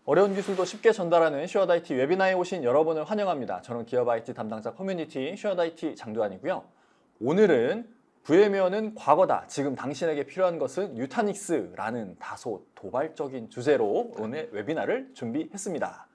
어려운 기술도 쉽게 전달하는 슈어다이티 웨비나에 오신 여러분을 환영합니다. 저는 기업 IT 담당자 커뮤니티 슈어다이티 장도환이고요. 오늘은 VM웨어는 과거다. 지금 당신에게 필요한 것은 뉴타닉스라는 다소 도발적인 주제로 오늘 웨비나를 준비했습니다.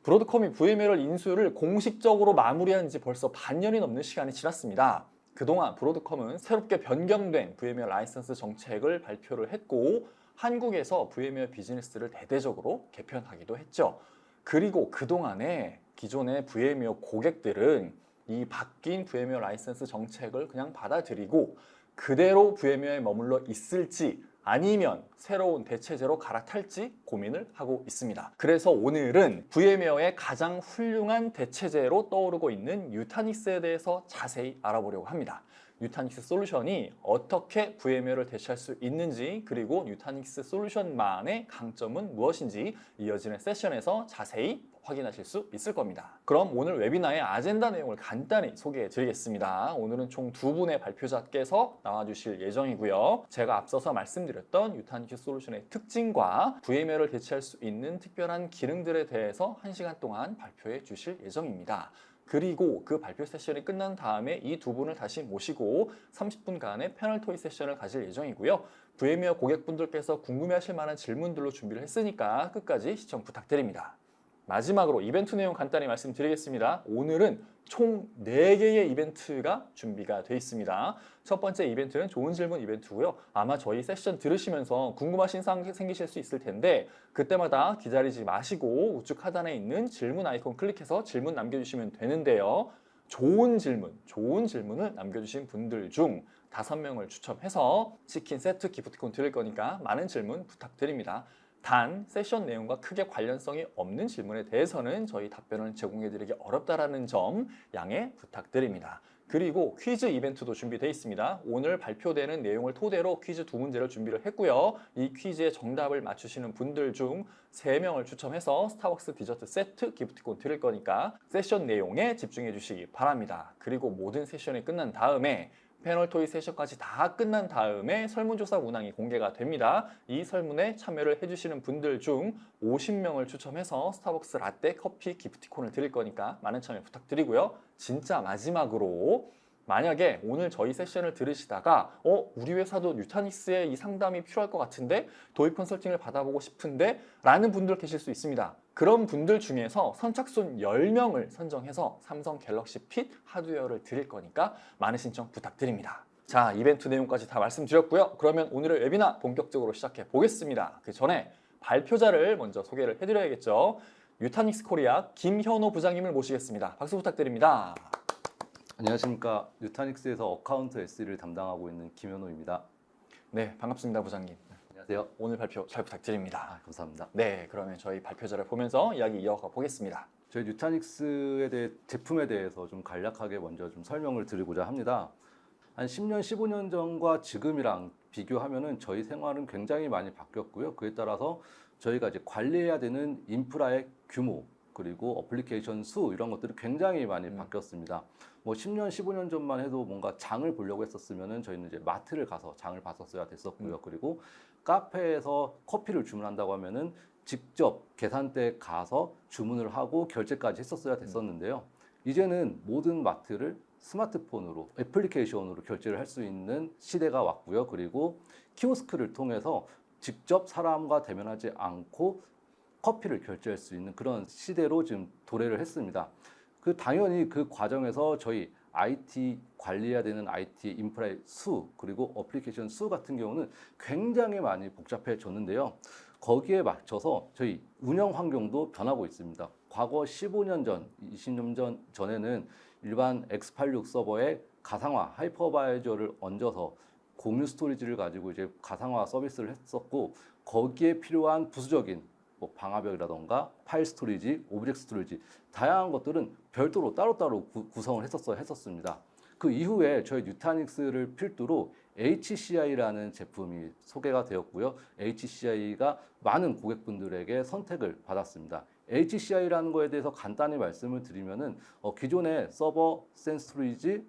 브로드컴이 VM웨어를 인수를 공식적으로 마무리한 지 벌써 반년이 넘는 시간이 지났습니다. 그동안 브로드컴은 새롭게 변경된 VM웨어 라이선스 정책을 발표를 했고 한국에서 VM웨어 비즈니스를 대대적으로 개편하기도 했죠. 그리고 그동안에 기존의 VM웨어 고객들은 이 바뀐 VM웨어 라이선스 정책을 그냥 받아들이고 그대로 VM웨어에 머물러 있을지 아니면 새로운 대체제로 갈아탈지 고민을 하고 있습니다. 그래서 오늘은 VM웨어의 가장 훌륭한 대체제로 떠오르고 있는 뉴타닉스에 대해서 자세히 알아보려고 합니다. 뉴타닉스 솔루션이 어떻게 VM웨어를 대체할 수 있는지 그리고 뉴타닉스 솔루션만의 강점은 무엇인지 이어지는 세션에서 자세히 확인하실 수 있을 겁니다. 그럼 오늘 웨비나의 아젠다 내용을 간단히 소개해 드리겠습니다. 오늘은 총 두 분의 발표자께서 나와주실 예정이고요. 제가 앞서서 말씀드렸던 뉴타닉스 솔루션의 특징과 VM웨어를 대체할 수 있는 특별한 기능들에 대해서 1시간 동안 발표해 주실 예정입니다. 그리고 그 발표 세션이 끝난 다음에 이 두 분을 다시 모시고 30분간의 패널 토의 세션을 가질 예정이고요. VM웨어 고객분들께서 궁금해하실 만한 질문들로 준비를 했으니까 끝까지 시청 부탁드립니다. 마지막으로 이벤트 내용 간단히 말씀드리겠습니다. 오늘은 총 4개의 이벤트가 준비가 되어 있습니다. 첫 번째 이벤트는 좋은 질문 이벤트고요. 아마 저희 세션 들으시면서 궁금하신 사항 생기실 수 있을 텐데 그때마다 기다리지 마시고 우측 하단에 있는 질문 아이콘 클릭해서 질문 남겨주시면 되는데요. 좋은 질문을 남겨주신 분들 중 5명을 추첨해서 치킨 세트 기프티콘 드릴 거니까 많은 질문 부탁드립니다. 단 세션 내용과 크게 관련성이 없는 질문에 대해서는 저희 답변을 제공해드리기 어렵다라는 점 양해 부탁드립니다. 그리고 퀴즈 이벤트도 준비되어 있습니다. 오늘 발표되는 내용을 토대로 퀴즈 2문제를 준비를 했고요. 이 퀴즈의 정답을 맞추시는 분들 중 3명을 추첨해서 스타벅스 디저트 세트 기프티콘 드릴 거니까 세션 내용에 집중해 주시기 바랍니다. 그리고 모든 세션이 끝난 다음에 패널 토의 세션까지 다 끝난 다음에 설문조사 문항이 공개가 됩니다. 이 설문에 참여를 해주시는 분들 중 50명을 추첨해서 스타벅스 라떼 커피 기프티콘을 드릴 거니까 많은 참여 부탁드리고요. 진짜 마지막으로 만약에 오늘 저희 세션을 들으시다가 우리 회사도 뉴타닉스의 이 상담이 필요할 것 같은데 도입 컨설팅을 받아보고 싶은데 라는 분들 계실 수 있습니다. 그런 분들 중에서 선착순 10명을 선정해서 삼성 갤럭시 핏 하드웨어를 드릴 거니까 많은 신청 부탁드립니다. 자, 이벤트 내용까지 다 말씀드렸고요. 그러면 오늘의 웨비나 본격적으로 시작해 보겠습니다. 그 전에 발표자를 먼저 소개를 해드려야겠죠. 뉴타닉스 코리아 김현호 부장님을 모시겠습니다. 박수 부탁드립니다. 안녕하십니까. 뉴타닉스에서 어카운트 SE를 담당하고 있는 김현호입니다. 네, 반갑습니다, 부장님. 안녕하세요. 오늘 발표 잘 부탁드립니다. 감사합니다. 네, 그러면 저희 발표자를 보면서 이야기 이어가 보겠습니다. 저희 뉴타닉스에 대해 제품에 대해서 좀 간략하게 먼저 좀 설명을 드리고자 합니다. 한 10년, 15년 전과 지금이랑 비교하면은 저희 생활은 굉장히 많이 바뀌었고요. 그에 따라서 저희가 이제 관리해야 되는 인프라의 규모 그리고 어플리케이션 수 이런 것들이 굉장히 많이 바뀌었습니다. 뭐 10년, 15년 전만 해도 뭔가 장을 보려고 했었으면은 저희는 이제 마트를 가서 장을 봤었어야 됐었고요. 그리고 카페에서 커피를 주문한다고 하면은 직접 계산대에 가서 주문을 하고 결제까지 했었어야 됐었는데요. 이제는 모든 마트를 스마트폰으로 애플리케이션으로 결제를 할 수 있는 시대가 왔고요. 그리고 키오스크를 통해서 직접 사람과 대면하지 않고 커피를 결제할 수 있는 그런 시대로 지금 도래를 했습니다. 당연히 그 과정에서 저희 IT 관리해야 되는 IT 인프라의 수 그리고 어플리케이션 수 같은 경우는 굉장히 많이 복잡해졌는데요. 거기에 맞춰서 저희 운영 환경도 변하고 있습니다. 과거 15년 전, 20년 전에는 일반 x86 서버에 가상화 하이퍼바이저를 얹어서 공유 스토리지를 가지고 이제 가상화 서비스를 했었고 거기에 필요한 부수적인 방화벽이라던가 파일 스토리지, 오브젝트 스토리지 다양한 것들은 별도로 따로따로 구성을 했었습니다. 그 이후에 저희 뉴타닉스를 필두로 HCI라는 제품이 소개가 되었고요. HCI가 많은 고객분들에게 선택을 받았습니다. HCI라는 거에 대해서 간단히 말씀을 드리면은 기존의 서버, 센 스토리지,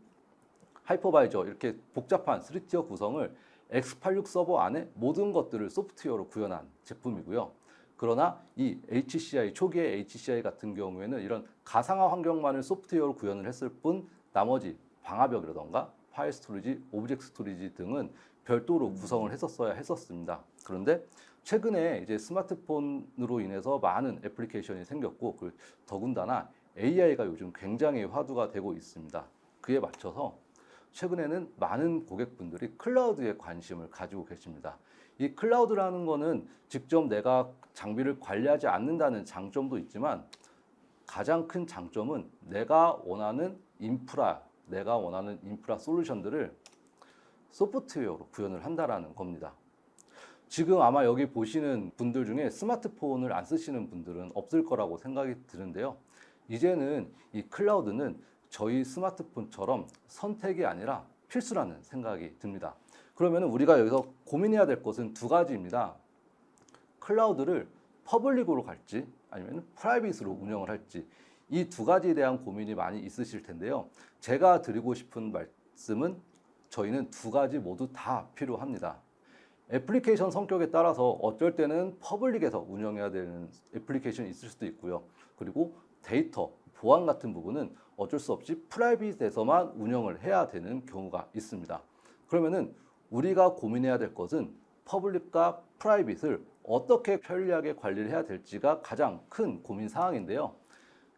하이퍼바이저 이렇게 복잡한 3티어 구성을 x86 서버 안에 모든 것들을 소프트웨어로 구현한 제품이고요. 그러나 이 HCI, 초기의 HCI 같은 경우에는 이런 가상화 환경만을 소프트웨어로 구현을 했을 뿐 나머지 방화벽이라던가 파일 스토리지, 오브젝트 스토리지 등은 별도로 구성을 했었어야 했었습니다. 그런데 최근에 이제 스마트폰으로 인해서 많은 애플리케이션이 생겼고 더군다나 AI가 요즘 굉장히 화두가 되고 있습니다. 그에 맞춰서 최근에는 많은 고객분들이 클라우드에 관심을 가지고 계십니다. 이 클라우드라는 거는 직접 내가 장비를 관리하지 않는다는 장점도 있지만 가장 큰 장점은 내가 원하는 인프라 솔루션들을 소프트웨어로 구현을 한다라는 겁니다. 지금 아마 여기 보시는 분들 중에 스마트폰을 안 쓰시는 분들은 없을 거라고 생각이 드는데요. 이제는 이 클라우드는 저희 스마트폰처럼 선택이 아니라 필수라는 생각이 듭니다. 그러면 우리가 여기서 고민해야 될 것은 두 가지입니다. 클라우드를 퍼블릭으로 갈지 아니면 프라이빗으로 운영을 할지 이 두 가지에 대한 고민이 많이 있으실 텐데요. 제가 드리고 싶은 말씀은 저희는 두 가지 모두 다 필요합니다. 애플리케이션 성격에 따라서 어쩔 때는 퍼블릭에서 운영해야 되는 애플리케이션이 있을 수도 있고요. 그리고 데이터 보안 같은 부분은 어쩔 수 없이 프라이빗에서만 운영을 해야 되는 경우가 있습니다. 그러면은 우리가 고민해야 될 것은 퍼블릭과 프라이빗을 어떻게 편리하게 관리를 해야 될지가 가장 큰 고민 사항인데요.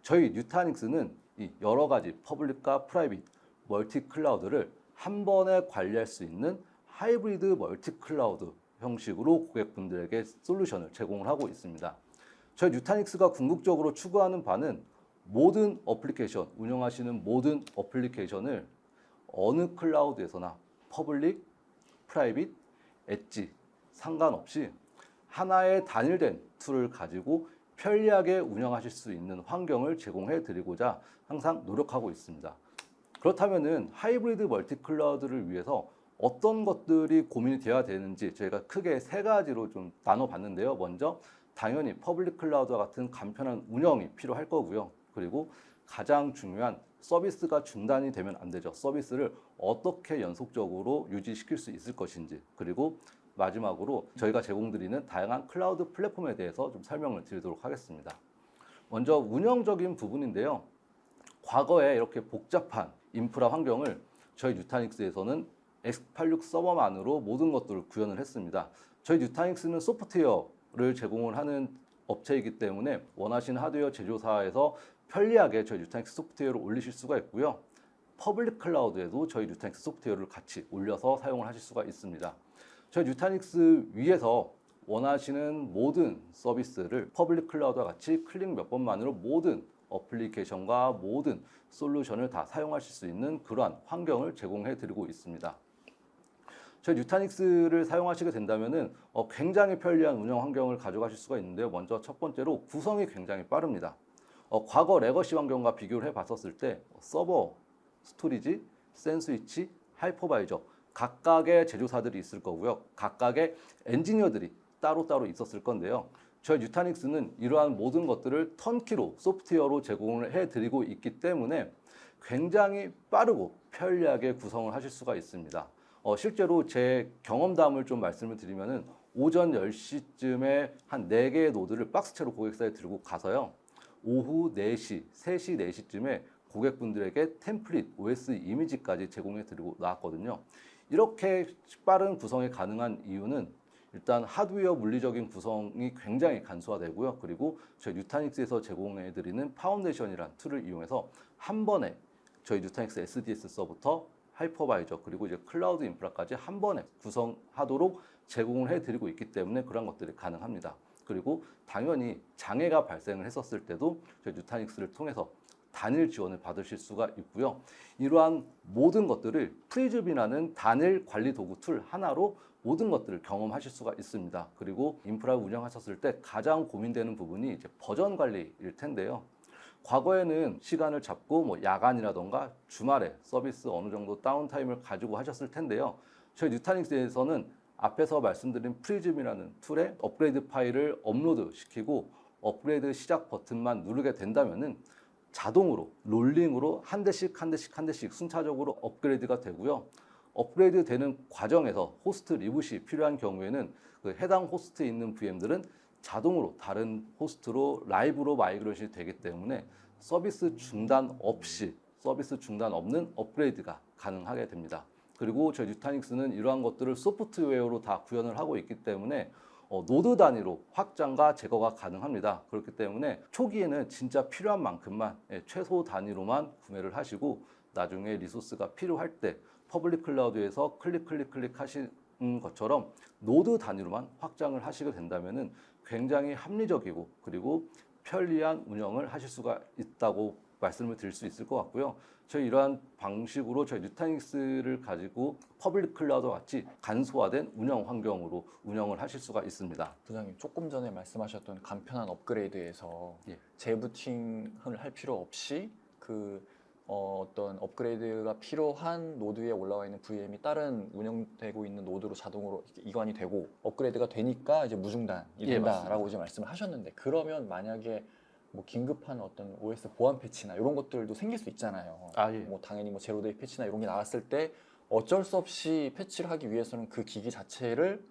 저희 뉴타닉스는 이 여러 가지 퍼블릭과 프라이빗, 멀티 클라우드를 한 번에 관리할 수 있는 하이브리드 멀티 클라우드 형식으로 고객분들에게 솔루션을 제공을 하고 있습니다. 저희 뉴타닉스가 궁극적으로 추구하는 바는 모든 어플리케이션, 운영하시는 모든 어플리케이션을 어느 클라우드에서나 퍼블릭, 프라이빗, 엣지 상관없이 하나의 단일된 툴을 가지고 편리하게 운영하실 수 있는 환경을 제공해 드리고자 항상 노력하고 있습니다. 그렇다면은 하이브리드 멀티 클라우드를 위해서 어떤 것들이 고민이 되어야 되는지 저희가 크게 세 가지로 좀 나눠봤는데요. 먼저 당연히 퍼블릭 클라우드와 같은 간편한 운영이 필요할 거고요. 그리고 가장 중요한 서비스가 중단이 되면 안 되죠. 서비스를 어떻게 연속적으로 유지시킬 수 있을 것인지, 그리고 마지막으로 저희가 제공드리는 다양한 클라우드 플랫폼에 대해서 좀 설명을 드리도록 하겠습니다. 먼저 운영적인 부분인데요. 과거에 이렇게 복잡한 인프라 환경을 저희 뉴타닉스에서는 x86 서버만으로 모든 것들을 구현을 했습니다. 저희 뉴타닉스는 소프트웨어를 제공을 하는 업체이기 때문에 원하시는 하드웨어 제조사에서 편리하게 저희 뉴타닉스 소프트웨어를 올리실 수가 있고요. 퍼블릭 클라우드에도 저희 뉴타닉스 소프트웨어를 같이 올려서 사용을 하실 수가 있습니다. 저희 뉴타닉스 위에서 원하시는 모든 서비스를 퍼블릭 클라우드와 같이 클릭 몇 번만으로 모든 어플리케이션과 모든 솔루션을 다 사용하실 수 있는 그러한 환경을 제공해 드리고 있습니다. 저희 뉴타닉스를 사용하시게 된다면 굉장히 편리한 운영 환경을 가져가실 수가 있는데요. 먼저 첫 번째로 구성이 굉장히 빠릅니다. 과거 레거시 환경과 비교를 해봤었을 때 서버, 스토리지, 샌스위치, 하이퍼바이저 각각의 제조사들이 있을 거고요. 각각의 엔지니어들이 따로따로 있었을 건데요. 저희 뉴타닉스는 이러한 모든 것들을 턴키로 소프트웨어로 제공을 해드리고 있기 때문에 굉장히 빠르고 편리하게 구성을 하실 수가 있습니다. 실제로 제 경험담을 좀 말씀을 드리면은 오전 10시쯤에 한 4개의 노드를 박스채로 고객사에 들고 가서요. 오후 4시, 3시, 4시쯤에 고객분들에게 템플릿, OS 이미지까지 제공해 드리고 나왔거든요. 이렇게 빠른 구성이 가능한 이유는 일단 하드웨어 물리적인 구성이 굉장히 간소화되고요. 그리고 저희 뉴타닉스에서 제공해 드리는 파운데이션이라는 툴을 이용해서 한 번에 저희 뉴타닉스 SDS 서부터 하이퍼바이저 그리고 이제 클라우드 인프라까지 한 번에 구성하도록 제공을 해드리고 있기 때문에 그런 것들이 가능합니다. 그리고 당연히 장애가 발생을 했었을 때도 저희 뉴타닉스를 통해서 단일 지원을 받으실 수가 있고요. 이러한 모든 것들을 프리즘이라는 단일 관리 도구 툴 하나로 모든 것들을 경험하실 수가 있습니다. 그리고 인프라를 운영하셨을 때 가장 고민되는 부분이 이제 버전 관리일 텐데요. 과거에는 시간을 잡고 야간이라던가 주말에 서비스 어느 정도 다운타임을 가지고 하셨을 텐데요. 저희 뉴타닉스에서는 앞에서 말씀드린 프리즘이라는 툴에 업그레이드 파일을 업로드 시키고 업그레이드 시작 버튼만 누르게 된다면은 자동으로 롤링으로 한 대씩 순차적으로 업그레이드가 되고요. 업그레이드 되는 과정에서 호스트 리부시 필요한 경우에는 그 해당 호스트에 있는 VM들은 자동으로 다른 호스트로 라이브로 마이그레이션이 되기 때문에 서비스 중단 없는 업그레이드가 가능하게 됩니다. 그리고 저희 뉴타닉스는 이러한 것들을 소프트웨어로 다 구현을 하고 있기 때문에 노드 단위로 확장과 제거가 가능합니다. 그렇기 때문에 초기에는 진짜 필요한 만큼만 최소 단위로만 구매를 하시고 나중에 리소스가 필요할 때 퍼블릭 클라우드에서 클릭 하시는 것처럼 노드 단위로만 확장을 하시게 된다면은 굉장히 합리적이고 그리고 편리한 운영을 하실 수가 있다고 말씀을 드릴 수 있을 것 같고요. 저희 이러한 방식으로 저희 뉴타닉스를 가지고 퍼블릭 클라우드와 같이 간소화된 운영 환경으로 운영을 하실 수가 있습니다. 부장님 조금 전에 말씀하셨던 간편한 업그레이드에서 예. 재부팅을 할 필요 없이 그 어떤 업그레이드가 필요한 노드에 올라와 있는 VM이 다른 운영되고 있는 노드로 자동으로 이관이 되고 업그레이드가 되니까 이제 무중단이 예, 된다라고 이제 말씀을 하셨는데 그러면 만약에 뭐 긴급한 어떤 OS 보안 패치나 이런 것들도 생길 수 있잖아요. 아, 예. 뭐 당연히 뭐 제로데이 패치나 이런 게 나왔을 때 어쩔 수 없이 패치를 하기 위해서는 그 기기 자체를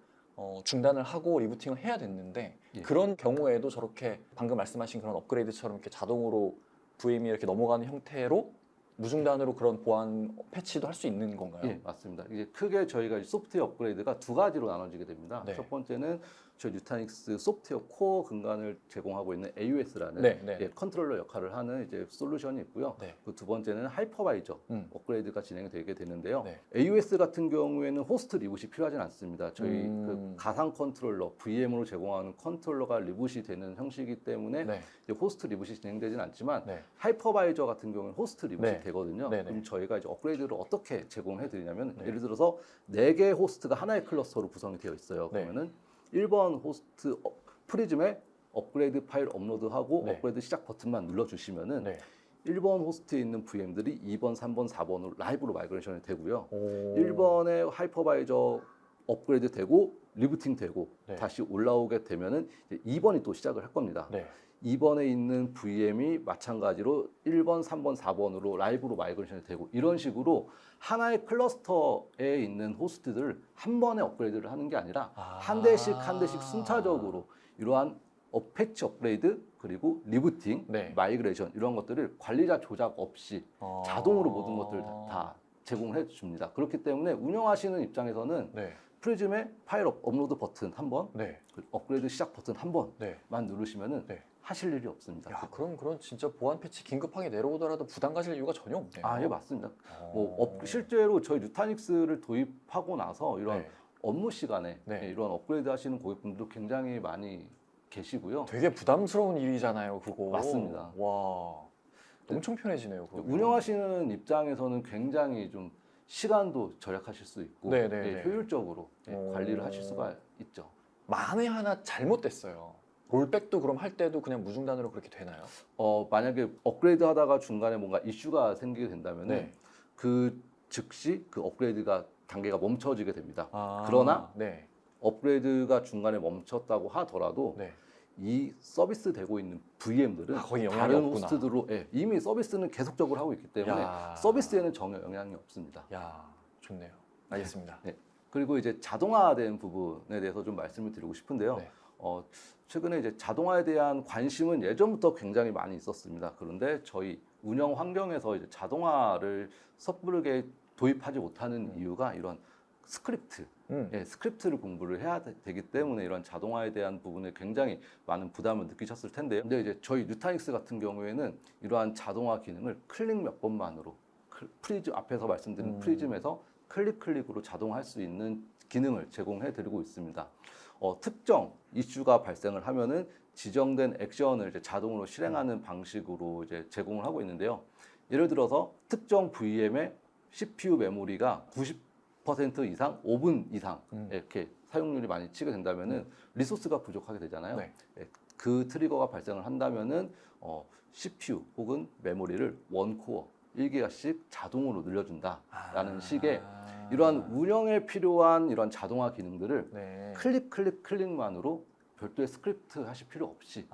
중단을 하고 리부팅을 해야 됐는데 예. 그런 경우에도 저렇게 방금 말씀하신 그런 업그레이드처럼 이렇게 자동으로 VM이 이렇게 넘어가는 형태로 무중단으로 그런 보안 패치도 할 수 있는 건가요? 예, 맞습니다. 이게 크게 저희가 소프트웨어 업그레이드가 두 가지로 나눠지게 됩니다. 네. 첫 번째는 저희 뉴타닉스 소프트웨어 코어 근간을 제공하고 있는 AUS라는 네, 네. 컨트롤러 역할을 하는 이제 솔루션이 있고요. 네. 그 두 번째는 하이퍼바이저 업그레이드가 진행이 되게 되는데요. 네. AUS 같은 경우에는 호스트 리부시 필요하진 않습니다. 저희 그 가상 컨트롤러 VM으로 제공하는 컨트롤러가 리부시 되는 형식이기 때문에 네. 이제 호스트 리부시 진행되진 않지만 네. 하이퍼바이저 같은 경우는 호스트 리부시 네. 되거든요. 네, 네. 그럼 저희가 이제 업그레이드를 어떻게 제공해 드리냐면 네. 예를 들어서 4개의 호스트가 하나의 클러스터로 구성이 되어 있어요. 네. 그러면은 1번 호스트 프리즘에 업그레이드 파일 업로드하고 네. 업그레이드 시작 버튼만 눌러 주시면은 네. 1번 호스트에 있는 VM들이 2번, 3번, 4번으로 라이브로 마이그레이션이 되고요. 오. 1번에 하이퍼바이저 업그레이드 되고 리부팅 되고 네. 다시 올라오게 되면은 이제 2번이 또 시작을 할 겁니다. 네. 2번에 있는 VM이 마찬가지로 1번, 3번, 4번으로 라이브로 마이그레이션이 되고 이런 식으로 하나의 클러스터에 있는 호스트들을 한 번에 업그레이드를 하는 게 아니라 한 대씩 순차적으로 이러한 패치 업그레이드 그리고 리부팅, 네. 마이그레이션 이런 것들을 관리자 조작 없이 자동으로 모든 것들을 다 제공해 줍니다. 그렇기 때문에 운영하시는 입장에서는 네. 프리즘에 파일 업로드 버튼 한 번, 네. 업그레이드 시작 버튼 한 번만 네. 누르시면은 네. 하실 일이 없습니다. 야, 그런 진짜 보안 패치 긴급하게 내려오더라도 부담 가질 이유가 전혀 없네요. 아, 예, 맞습니다. 실제로 저희 뉴타닉스를 도입하고 나서 이런 네. 업무 시간에 네. 이런 업그레이드 하시는 고객분들도 굉장히 많이 계시고요. 되게 부담스러운 일이잖아요, 그거. 맞습니다. 와, 엄청 편해지네요. 그거. 운영하시는 입장에서는 굉장히 좀 시간도 절약하실 수 있고 네, 네, 네. 효율적으로 오. 관리를 하실 수가 있죠. 만에 하나 잘못됐어요. 롤백도 그럼 할 때도 그냥 무중단으로 그렇게 되나요? 만약에 업그레이드 하다가 중간에 뭔가 이슈가 생기게 된다면 네. 그 즉시 그 업그레이드가 단계가 멈춰지게 됩니다. 아, 그러나 네. 업그레이드가 중간에 멈췄다고 하더라도 네. 이 서비스 되고 있는 VM들은 거의 영향이 다른 없구나. 호스트들로 이미 서비스는 계속적으로 하고 있기 때문에 야. 서비스에는 전혀 영향이 없습니다. 야, 좋네요. 알겠습니다. 네. 그리고 이제 자동화된 부분에 대해서 좀 말씀을 드리고 싶은데요. 네. 최근에 이제 자동화에 대한 관심은 예전부터 굉장히 많이 있었습니다. 그런데 저희 운영 환경에서 이제 자동화를 섣부르게 도입하지 못하는 이유가 이런 스크립트, 스크립트를 공부를 해야 되기 때문에 이런 자동화에 대한 부분에 굉장히 많은 부담을 느끼셨을 텐데요. 근데 이제 저희 뉴타닉스 같은 경우에는 이러한 자동화 기능을 클릭 몇 번만으로 프리즘 앞에서 말씀드린 프리즘에서 클릭으로 자동화할 수 있는 기능을 제공해 드리고 있습니다. 특정 이슈가 발생을 하면은 지정된 액션을 이제 자동으로 실행하는 방식으로 이제 제공을 하고 있는데요. 예를 들어서 특정 VM의 CPU 메모리가 90% 이상, 5분 이상 이렇게 사용률이 많이 치게 된다면은 리소스가 부족하게 되잖아요. 네. 그 트리거가 발생을 한다면은 CPU 혹은 메모리를 원코어 1기가씩 자동으로 늘려준다라는 식의 이러한 운영에 필요한 이런 자동화 기능들을 네. 클릭만으로 별도의 스크립트 하실 필요 없이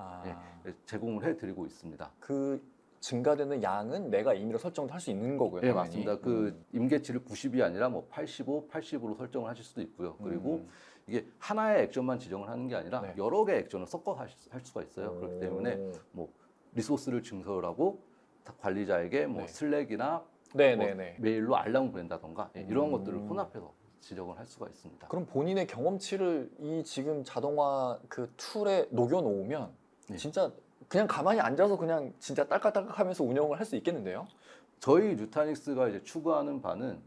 제공을 해드리고 있습니다. 그 증가되는 양은 내가 임의로 설정도 할 수 있는 거고요. 네, 당연히. 맞습니다. 그 임계치를 90이 아니라 뭐 85, 80으로 설정을 하실 수도 있고요. 그리고 이게 하나의 액션만 지정을 하는 게 아니라 네. 여러 개의 액션을 섞어 할 수가 있어요. 그렇기 때문에 뭐 리소스를 증설하고 관리자에게 뭐 네. 슬랙이나 네네네. 뭐 메일로 알람을 보낸다던가 이런 것들을 혼합해서 지정을 할 수가 있습니다. 그럼 본인의 경험치를 이 지금 자동화 그 툴에 녹여 놓으면 네. 진짜 그냥 가만히 앉아서 그냥 진짜 딸깍딸깍하면서 운영을 할 수 있겠는데요? 저희 뉴타닉스가 이제 추구하는 바는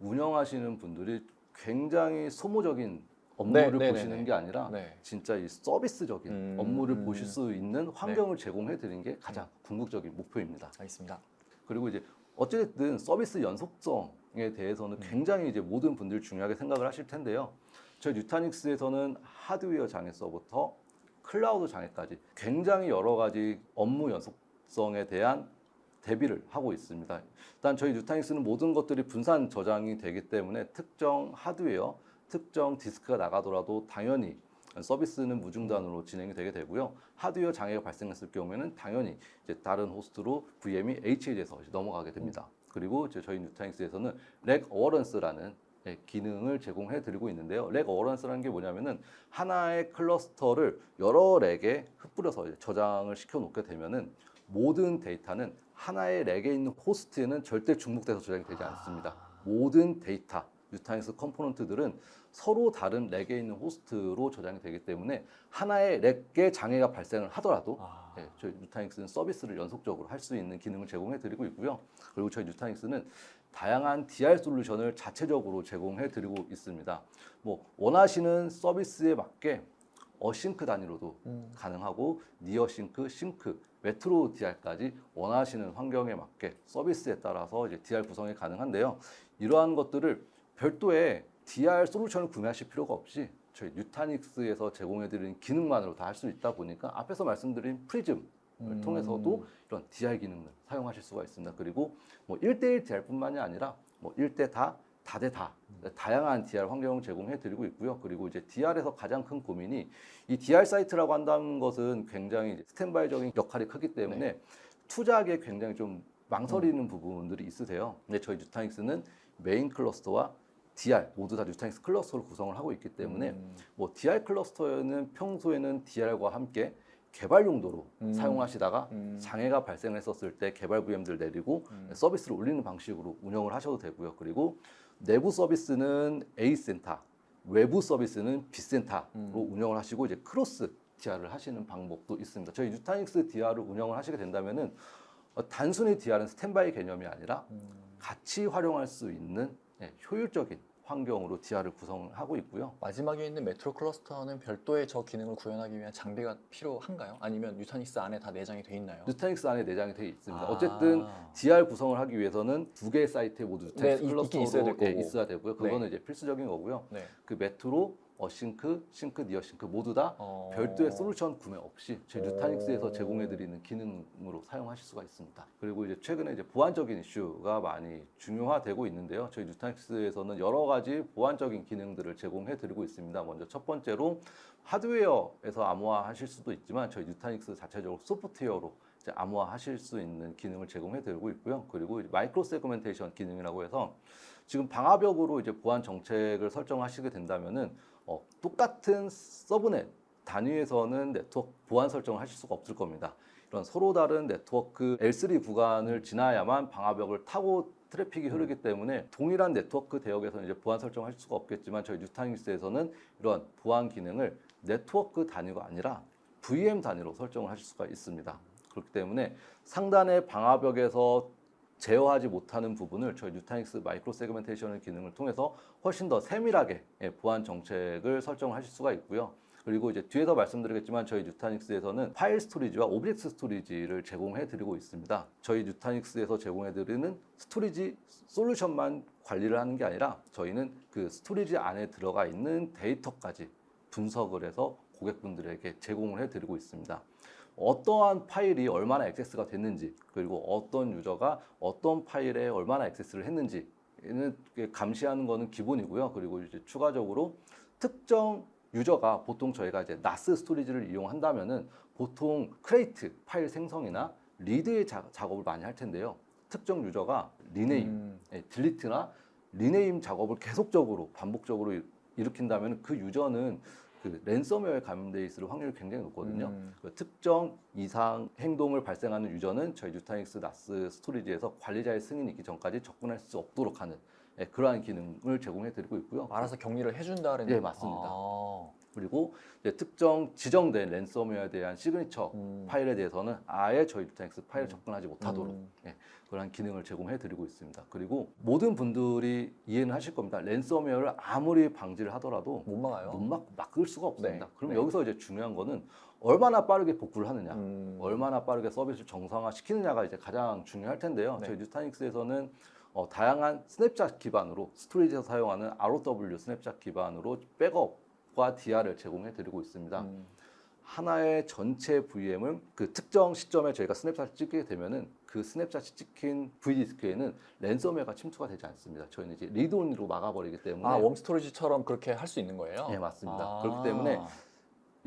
운영하시는 분들이 굉장히 소모적인 업무를 네, 보시는 네네네. 게 아니라 네. 진짜 이 서비스적인 업무를 보실 수 있는 환경을 제공해 드리는 게 가장 궁극적인 목표입니다. 알겠습니다. 그리고 이제 어쨌든 서비스 연속성에 대해서는 굉장히 이제 모든 분들이 중요하게 생각을 하실 텐데요. 저희 뉴타닉스에서는 하드웨어 장애서부터 클라우드 장애까지 굉장히 여러 가지 업무 연속성에 대한 대비를 하고 있습니다. 일단 저희 뉴타닉스는 모든 것들이 분산 저장이 되기 때문에 특정 하드웨어, 특정 디스크가 나가더라도 당연히 서비스는 무중단으로 진행이 되게 되고요. 하드웨어 장애가 발생했을 경우에는 당연히 이제 다른 호스트로 VM이 HA에서 넘어가게 됩니다. 그리고 이제 저희 뉴타닉스에서는 렉 어워런스라는 기능을 제공해 드리고 있는데요. 렉 어워런스라는 게 뭐냐면은 하나의 클러스터를 여러 렉에 흩뿌려서 이제 저장을 시켜 놓게 되면은 모든 데이터는 하나의 렉에 있는 호스트에는 절대 중복돼서 저장이 되지 않습니다. 모든 데이터, 뉴타닉스 컴포넌트들은 서로 다른 렉에 있는 호스트로 저장이 되기 때문에 하나의 렉에 장애가 발생을 하더라도 저희 뉴타닉스는 서비스를 연속적으로 할 수 있는 기능을 제공해 드리고 있고요. 그리고 저희 뉴타닉스는 다양한 DR 솔루션을 자체적으로 제공해 드리고 있습니다. 뭐 원하시는 서비스에 맞게 어싱크 단위로도 가능하고 니어싱크, 싱크, 메트로 DR까지 원하시는 환경에 맞게 서비스에 따라서 이제 DR 구성이 가능한데요. 이러한 것들을 별도의 DR 솔루션을 구매하실 필요가 없이 저희 뉴타닉스에서 제공해드리는 기능만으로 다 할 수 있다 보니까 앞에서 말씀드린 프리즘을 통해서도 이런 DR 기능을 사용하실 수가 있습니다. 그리고 뭐 1대1 DR뿐만이 아니라 뭐 1대 다대 다 다양한 DR 환경을 제공해 드리고 있고요. 그리고 이제 DR에서 가장 큰 고민이 이 DR 사이트라고 한다는 것은 굉장히 스탠바이적인 역할이 크기 때문에 투자하기에 굉장히 좀 망설이는 부분들이 있으세요. 근데 저희 뉴타닉스는 메인 클러스터와 DR 모두 다 뉴타닉스 클러스터를 구성을 하고 있기 때문에 뭐 DR 클러스터는 평소에는 DR과 함께 개발 용도로 사용하시다가 장애가 발생했었을 때 개발 VM들 내리고 서비스를 올리는 방식으로 운영을 하셔도 되고요. 그리고 내부 서비스는 A센터, 외부 서비스는 B센터로 운영을 하시고 이제 크로스 DR을 하시는 방법도 있습니다. 저희 뉴타닉스 DR을 운영을 하시게 된다면은 단순히 DR은 스탠바이 개념이 아니라 같이 활용할 수 있는 효율적인 환경으로 DR을 구성하고 있고요. 마지막에 있는 메트로 클러스터는 별도의 저 기능을 구현하기 위한 장비가 필요한가요? 아니면 뉴타닉스 안에 다 내장이 돼 있나요? 뉴타닉스 안에 내장이 되어 있습니다. 어쨌든 DR 구성을 하기 위해서는 두 개의 사이트에 모두 뉴타닉스 클러스터로 있어야 되고요. 그거는 이제 필수적인 거고요. 그 메트로, 어싱크, 싱크, 니어싱크 모두 다 별도의 솔루션 구매 없이 저희 뉴타닉스에서 제공해드리는 기능으로 사용하실 수가 있습니다. 그리고 이제 최근에 이제 보안적인 이슈가 많이 중요화되고 있는데요. 저희 뉴타닉스에서는 여러 가지 보안적인 기능들을 제공해드리고 있습니다. 먼저 첫 번째로 하드웨어에서 암호화하실 수도 있지만 저희 뉴타닉스 자체적으로 소프트웨어로 이제 암호화하실 수 있는 기능을 제공해드리고 있고요. 그리고 마이크로 세그멘테이션 기능이라고 해서 지금 방화벽으로 이제 보안 정책을 설정하시게 된다면은 똑같은 서브넷 단위에서는 네트워크 보안 설정을 하실 수가 없을 겁니다. 이런 서로 다른 네트워크 L3 구간을 지나야만 방화벽을 타고 트래픽이 흐르기 때문에 동일한 네트워크 대역에서는 이제 보안 설정을 할 수가 없겠지만 저희 뉴타닉스에서는 이런 보안 기능을 네트워크 단위가 아니라 VM 단위로 설정을 하실 수가 있습니다. 그렇기 때문에 상단의 방화벽에서 제어하지 못하는 부분을 저희 뉴타닉스 마이크로 세그멘테이션 기능을 통해서 훨씬 더 세밀하게 보안 정책을 설정을 하실 수가 있고요. 그리고 이제 뒤에서 말씀드리겠지만 저희 뉴타닉스에서는 파일 스토리지와 오브젝트 스토리지를 제공해 드리고 있습니다. 저희 뉴타닉스에서 제공해 드리는 스토리지 솔루션만 관리를 하는 게 아니라 저희는 그 스토리지 안에 들어가 있는 데이터까지 분석을 해서 고객분들에게 제공을 해 드리고 있습니다. 어떠한 파일이 얼마나 액세스가 됐는지 그리고 어떤 유저가 어떤 파일에 얼마나 액세스를 했는지는 감시하는 것은 기본이고요. 그리고 이제 추가적으로 특정 유저가 보통 저희가 이제 NAS 스토리지를 이용한다면은 보통 크레이트 파일 생성이나 리드 작업을 많이 할 텐데요. 특정 유저가 리네임, 딜리트나 리네임 작업을 계속적으로 반복적으로 일으킨다면 그 유저는 그 랜섬웨어에 감염돼 있을 확률이 굉장히 높거든요. 그 특정 이상 행동을 발생하는 유저는 저희 뉴타닉스 나스 스토리지에서 관리자의 승인이 있기 전까지 접근할 수 없도록 하는 그러한 기능을 제공해드리고 있고요. 알아서 격리를 해준다는. 네, 맞습니다. 아. 그리고 이제 특정 지정된 랜섬웨어에 대한 시그니처 파일에 대해서는 아예 저희 뉴타닉스 파일에 접근하지 못하도록 그런 기능을 제공해드리고 있습니다. 그리고 모든 분들이 이해는 하실 겁니다. 랜섬웨어를 아무리 방지를 하더라도 못 막아요. 막을 수가 없습니다. 네. 그럼 네. 여기서 이제 중요한 거는 얼마나 빠르게 복구를 하느냐, 얼마나 빠르게 서비스를 정상화 시키느냐가 이제 가장 중요할 텐데요. 네. 저희 뉴타닉스에서는 다양한 스냅샷 기반으로 스토리지에서 사용하는 ROW 스냅샷 기반으로 백업과 DR을 제공해드리고 있습니다. 하나의 전체 VM을 그 특정 시점에 저희가 스냅샷을 찍게 되면은 그 스냅샷이 찍힌 V디스크에는 랜섬웨어가 침투가 되지 않습니다. 저희는 이제 리드온리로 막아버리기 때문에. 웜스토리지처럼 그렇게 할 수 있는 거예요? 네, 맞습니다. 그렇기 때문에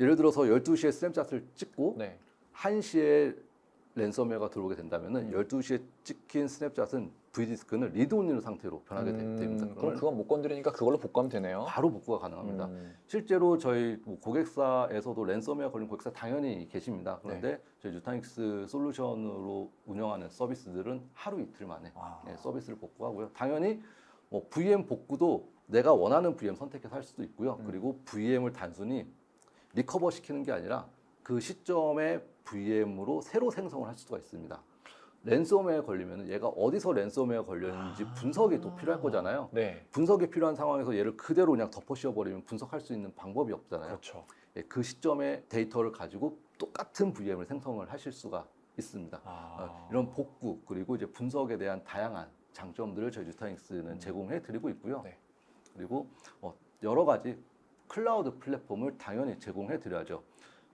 예를 들어서 12시에 스냅샷을 찍고 네. 1시에 랜섬웨어가 들어오게 된다면은 12시에 찍힌 스냅샷은 V디스크는 리드온리 상태로 변하게 됩니다. 그럼 그건 못 건드리니까 그걸로 복구하면 되네요. 바로 복구가 가능합니다. 실제로 저희 고객사에서도 랜섬웨어 걸린 고객사 당연히 계십니다. 그런데 저희 뉴타닉스 솔루션으로 운영하는 서비스들은 하루 이틀 만에 서비스를 복구하고요. 당연히 VM 복구도 내가 원하는 VM 선택해서 할 수도 있고요. 그리고 VM을 단순히 리커버 시키는 게 아니라 그 시점에 VM으로 새로 생성을 할 수가 있습니다. 랜섬웨어에 걸리면 얘가 어디서 랜섬웨어 걸렸는지 분석이 또 필요할 거잖아요. 네. 분석이 필요한 상황에서 얘를 그대로 그냥 덮어 씌워버리면 분석할 수 있는 방법이 없잖아요. 그렇죠. 그 시점에 데이터를 가지고 똑같은 VM을 생성을 하실 수가 있습니다. 이런 복구 그리고 이제 분석에 대한 다양한 장점들을 저희 뉴타닉스는 제공해 드리고 있고요. 네. 그리고 여러 가지 클라우드 플랫폼을 당연히 제공해 드려야죠.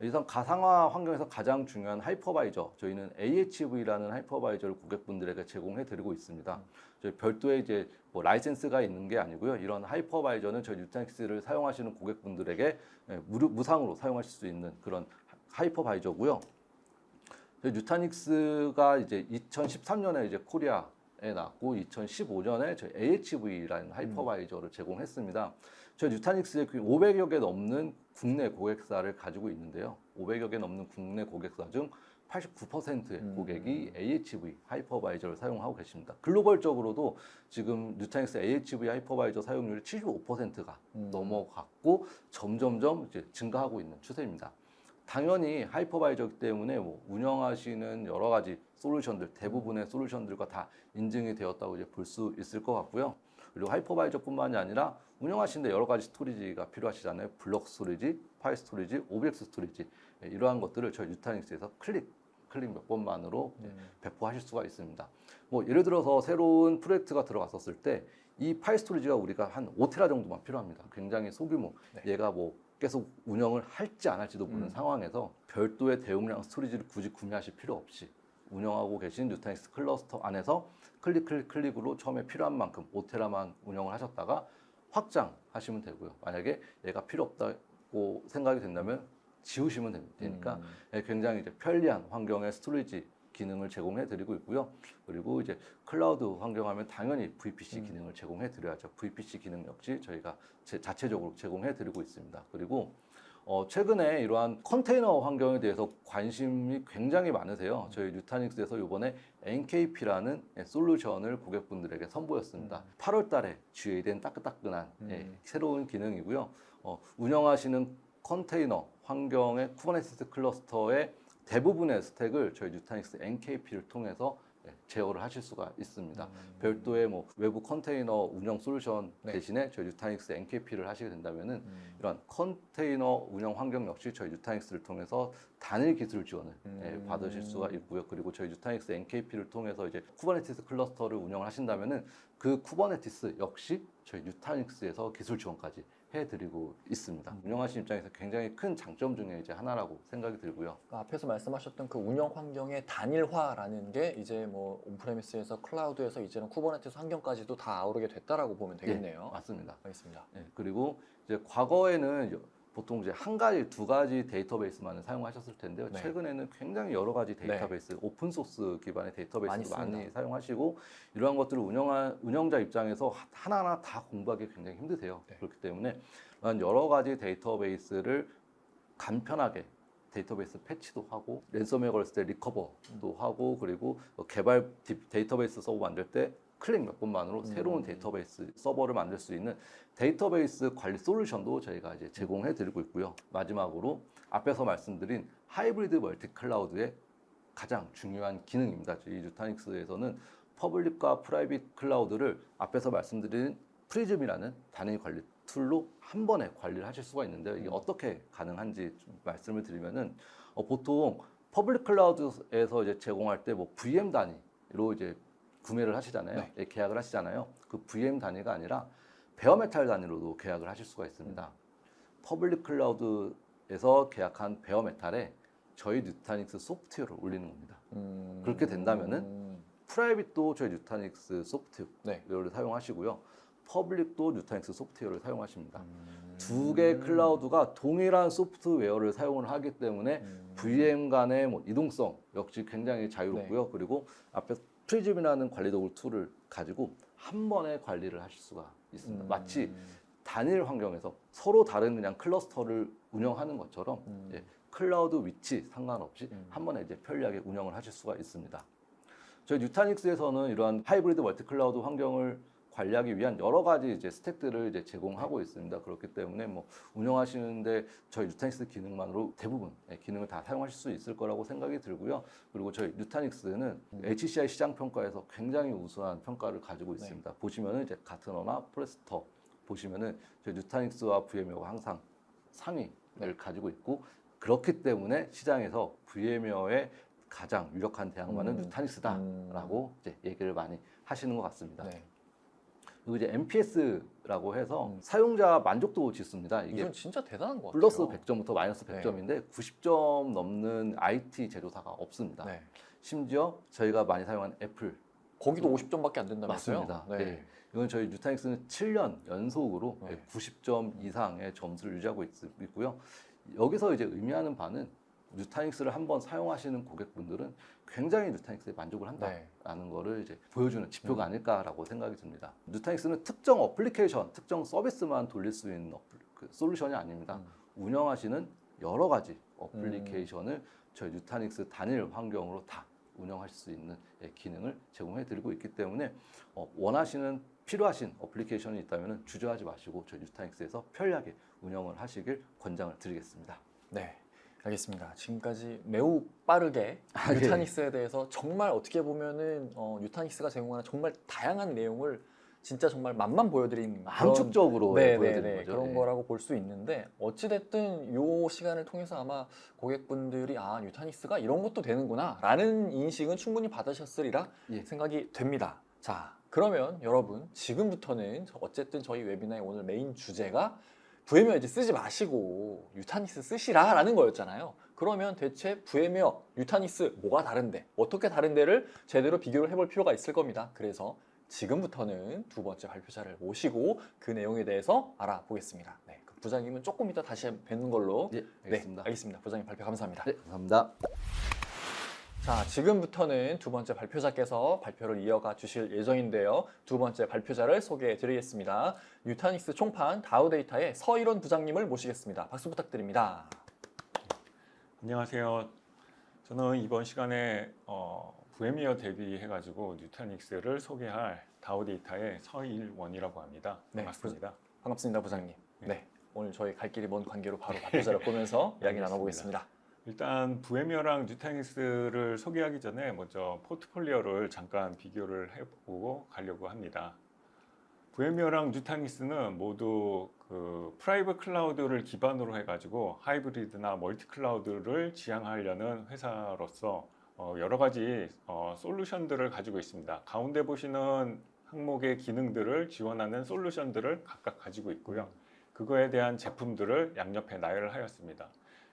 이상 가상화 환경에서 가장 중요한 하이퍼바이저, 저희는 AHV라는 하이퍼바이저를 고객분들에게 제공해 드리고 있습니다. 저희 별도의 이제 라이센스가 있는 게 아니고요. 이런 하이퍼바이저는 저희 뉴타닉스를 사용하시는 고객분들에게 무상으로 사용하실 수 있는 그런 하이퍼바이저고요. 저희 뉴타닉스가 이제 2013년에 이제 코리아에 나왔고 2015년에 저희 AHV라는 하이퍼바이저를 제공했습니다. 저희 뉴타닉스에 500여 개 넘는 국내 고객사를 가지고 있는데요. 500여 개 넘는 국내 고객사 중 89%의 고객이 AHV 하이퍼바이저를 사용하고 계십니다. 글로벌적으로도 지금 뉴타닉스 AHV 하이퍼바이저 사용률이 75%가 넘어갔고 점점점 이제 증가하고 있는 추세입니다. 당연히 하이퍼바이저이기 때문에 운영하시는 여러 가지 솔루션들, 대부분의 솔루션들과 다 인증이 되었다고 이제 볼 수 있을 것 같고요. 그리고 하이퍼바이저뿐만이 아니라 운영하시는데 여러 가지 스토리지가 필요하시잖아요. 블록 스토리지, 파일 스토리지, 오브젝트 스토리지 이러한 것들을 저희 뉴타닉스에서 클릭 몇 번만으로 배포하실 수가 있습니다. 예를 들어서 새로운 프로젝트가 들어갔었을 때 이 파일 스토리지가 우리가 한 5테라 정도만 필요합니다. 굉장히 소규모. 얘가 계속 운영을 할지 안 할지도 모르는 상황에서 별도의 대용량 스토리지를 굳이 구매하실 필요 없이 운영하고 계신 뉴타닉스 클러스터 안에서 클릭으로 처음에 필요한 만큼 5테라만 운영을 하셨다가 확장하시면 되고요. 만약에 얘가 필요 없다고 생각이 된다면 지우시면 되니까 굉장히 이제 편리한 환경의 스토리지 기능을 제공해 드리고 있고요. 그리고 이제 클라우드 환경하면 당연히 VPC 기능을 제공해 드려야죠. VPC 기능 역시 저희가 자체적으로 제공해 드리고 있습니다. 그리고 최근에 이러한 컨테이너 환경에 대해서 관심이 굉장히 많으세요. 저희 뉴타닉스에서 이번에 NKP라는 솔루션을 고객분들에게 선보였습니다. 8월 달에 GA된 따끈따끈한 새로운 기능이고요. 운영하시는 컨테이너 환경의 쿠버네티스 클러스터의 대부분의 스택을 저희 뉴타닉스 NKP를 통해서 제어를 하실 수가 있습니다. 별도의 외부 컨테이너 운영 솔루션 대신에 저희 뉴타닉스 NKP를 하시게 된다면은 이런 컨테이너 운영 환경 역시 저희 뉴타닉스를 통해서 단일 기술 지원을 받으실 수가 있고요. 그리고 저희 뉴타닉스 NKP를 통해서 이제 쿠버네티스 클러스터를 운영을 하신다면은 그 쿠버네티스 역시 저희 뉴타닉스에서 기술 지원까지 해드리고 있습니다. 운영하시는 입장에서 굉장히 큰 장점 중에 이제 하나라고 생각이 들고요. 앞에서 말씀하셨던 그 운영 환경의 단일화라는 게 이제 온프레미스에서 클라우드에서 이제는 쿠버네티스 환경까지도 다 아우르게 됐다라고 보면 되겠네요. 맞습니다. 알겠습니다. 그리고 이제 과거에는 보통 이제 한 가지, 두 가지 데이터베이스만을 사용하셨을 텐데요. 네. 최근에는 굉장히 여러 가지 데이터베이스, 오픈 소스 기반의 데이터베이스도 많이 많이 씁니다. 사용하시고 이러한 것들을 운영자 입장에서 하나하나 다 공부하기 굉장히 힘드세요. 네. 그렇기 때문에 여러 가지 데이터베이스를 간편하게 데이터베이스 패치도 하고 랜섬웨어 걸렸을 때 리커버도 하고 그리고 개발 데이터베이스 서버 만들 때 클릭 몇 번만으로 새로운 데이터베이스 서버를 만들 수 있는 데이터베이스 관리 솔루션도 저희가 이제 제공해 드리고 있고요. 마지막으로 앞에서 말씀드린 하이브리드 멀티 클라우드의 가장 중요한 기능입니다. 이 누타닉스에서는 퍼블릭과 프라이빗 클라우드를 앞에서 말씀드린 프리즘이라는 단위 관리 툴로 한 번에 관리를 하실 수가 있는데요. 이게 어떻게 가능한지 좀 말씀을 드리면은 보통 퍼블릭 클라우드에서 이제 제공할 때 뭐 VM 단위로 이제 구매를 하시잖아요. 네. 예, 계약을 하시잖아요. 그 VM 단위가 아니라 베어메탈 단위로도 계약을 하실 수가 있습니다. 퍼블릭 클라우드에서 계약한 베어메탈에 저희 누타닉스 소프트웨어를 올리는 겁니다. 그렇게 된다면은 프라이빗도 저희 누타닉스 소프트웨어를 사용하시고요. 퍼블릭도 누타닉스 소프트웨어를 사용하십니다. 두 개의 클라우드가 동일한 소프트웨어를 사용을 하기 때문에 VM 간의 뭐 이동성 역시 굉장히 자유롭고요. 그리고 앞에 프리즘이라는 관리 도구 툴을 가지고 한 번에 관리를 하실 수가 있습니다. 마치 단일 환경에서 서로 다른 그냥 클러스터를 운영하는 것처럼 클라우드 위치 상관없이 한 번에 이제 편리하게 운영을 하실 수가 있습니다. 저희 누타닉스에서는 이러한 하이브리드 멀티 클라우드 환경을 관리하기 위한 여러 가지 이제 스택들을 이제 제공하고 있습니다. 그렇기 때문에 뭐 운영하시는데 저희 누타닉스 기능만으로 대부분 기능을 다 사용하실 수 있을 거라고 생각이 들고요. 그리고 저희 누타닉스는 HCI 시장 평가에서 굉장히 우수한 평가를 가지고 있습니다. 보시면은 이제 가트너나 프레스터 보시면은 저희 누타닉스와 VM웨어가 항상 상위를 가지고 있고 그렇기 때문에 시장에서 VM웨어의 가장 유력한 대항마는 누타닉스다라고 이제 얘기를 많이 하시는 것 같습니다. 그리고 이제 NPS라고 해서 사용자 만족도 지수입니다. 이게 이건 진짜 대단한 것 같아요. 플러스 100점부터 마이너스 100점인데 90점 넘는 IT 제조사가 없습니다. 심지어 저희가 많이 사용하는 애플 거기도 50점밖에 안 된다면서요? 맞습니다. 네. 이건 저희 누타닉스는 7년 연속으로 90점 이상의 점수를 유지하고 있고요. 여기서 이제 의미하는 바는 누타닉스를 한번 사용하시는 고객분들은 굉장히 누타닉스에 만족을 한다라는 거를 이제 보여주는 지표가 아닐까라고 생각이 듭니다. 누타닉스는 특정 어플리케이션, 특정 서비스만 돌릴 수 있는 솔루션이 아닙니다. 운영하시는 여러 가지 어플리케이션을 저희 누타닉스 단일 환경으로 다 운영하실 수 있는 기능을 제공해 드리고 있기 때문에 원하시는 필요하신 어플리케이션이 있다면 주저하지 마시고 저희 뉴타닉스에서 편리하게 운영을 하시길 권장을 드리겠습니다. 네, 알겠습니다. 지금까지 매우 빠르게 뉴타닉스에 대해서 정말 어떻게 보면은 뉴타닉스가 제공하는 정말 다양한 내용을 진짜 정말 맛만 보여드린 함축적으로 보여드린 거죠. 그런 거라고 볼 수 있는데 어찌됐든 이 시간을 통해서 아마 고객분들이 뉴타닉스가 이런 것도 되는구나 라는 인식은 충분히 받으셨으리라 생각이 됩니다. 자, 그러면 여러분 지금부터는 어쨌든 저희 웨비나의 오늘 메인 주제가 VM웨어 이제 쓰지 마시고 뉴타닉스 쓰시라 라는 거였잖아요. 그러면 대체 VM웨어, 뉴타닉스 뭐가 다른데 어떻게 다른데를 제대로 비교를 해볼 필요가 있을 겁니다. 그래서 지금부터는 두 번째 발표자를 모시고 그 내용에 대해서 알아보겠습니다. 네, 그 부장님은 조금 이따 다시 뵙는 걸로. 알겠습니다. 네, 알겠습니다. 부장님 발표 감사합니다. 네, 감사합니다. 자, 지금부터는 두 번째 발표자께서 발표를 이어가 주실 예정인데요. 두 번째 발표자를 소개해 드리겠습니다. 뉴타닉스 총판 다우데이터의 서일원 부장님을 모시겠습니다. 박수 부탁드립니다. 안녕하세요. 저는 이번 시간에 VM웨어 대비해가지고 뉴타닉스를 소개할 다우데이터의 서일원이라고 합니다. 반갑습니다. 반갑습니다, 부장님. 네, 오늘 저희 갈 길이 먼 관계로 바로 발표자를 보면서 이야기 나눠보겠습니다. 일단 VM웨어랑 뉴타닉스를 소개하기 전에 먼저 포트폴리오를 잠깐 비교를 해보고 가려고 합니다. VM웨어랑 뉴타닉스는 모두 그 프라이빗 클라우드를 기반으로 해가지고 하이브리드나 멀티 클라우드를 지향하려는 회사로서 여러 가지 솔루션들을 가지고 있습니다. 가운데 보시는 항목의 기능들을 지원하는 솔루션들을 각각 가지고 있고요. 그거에 대한 제품들을 양옆에 나열을 하였습니다.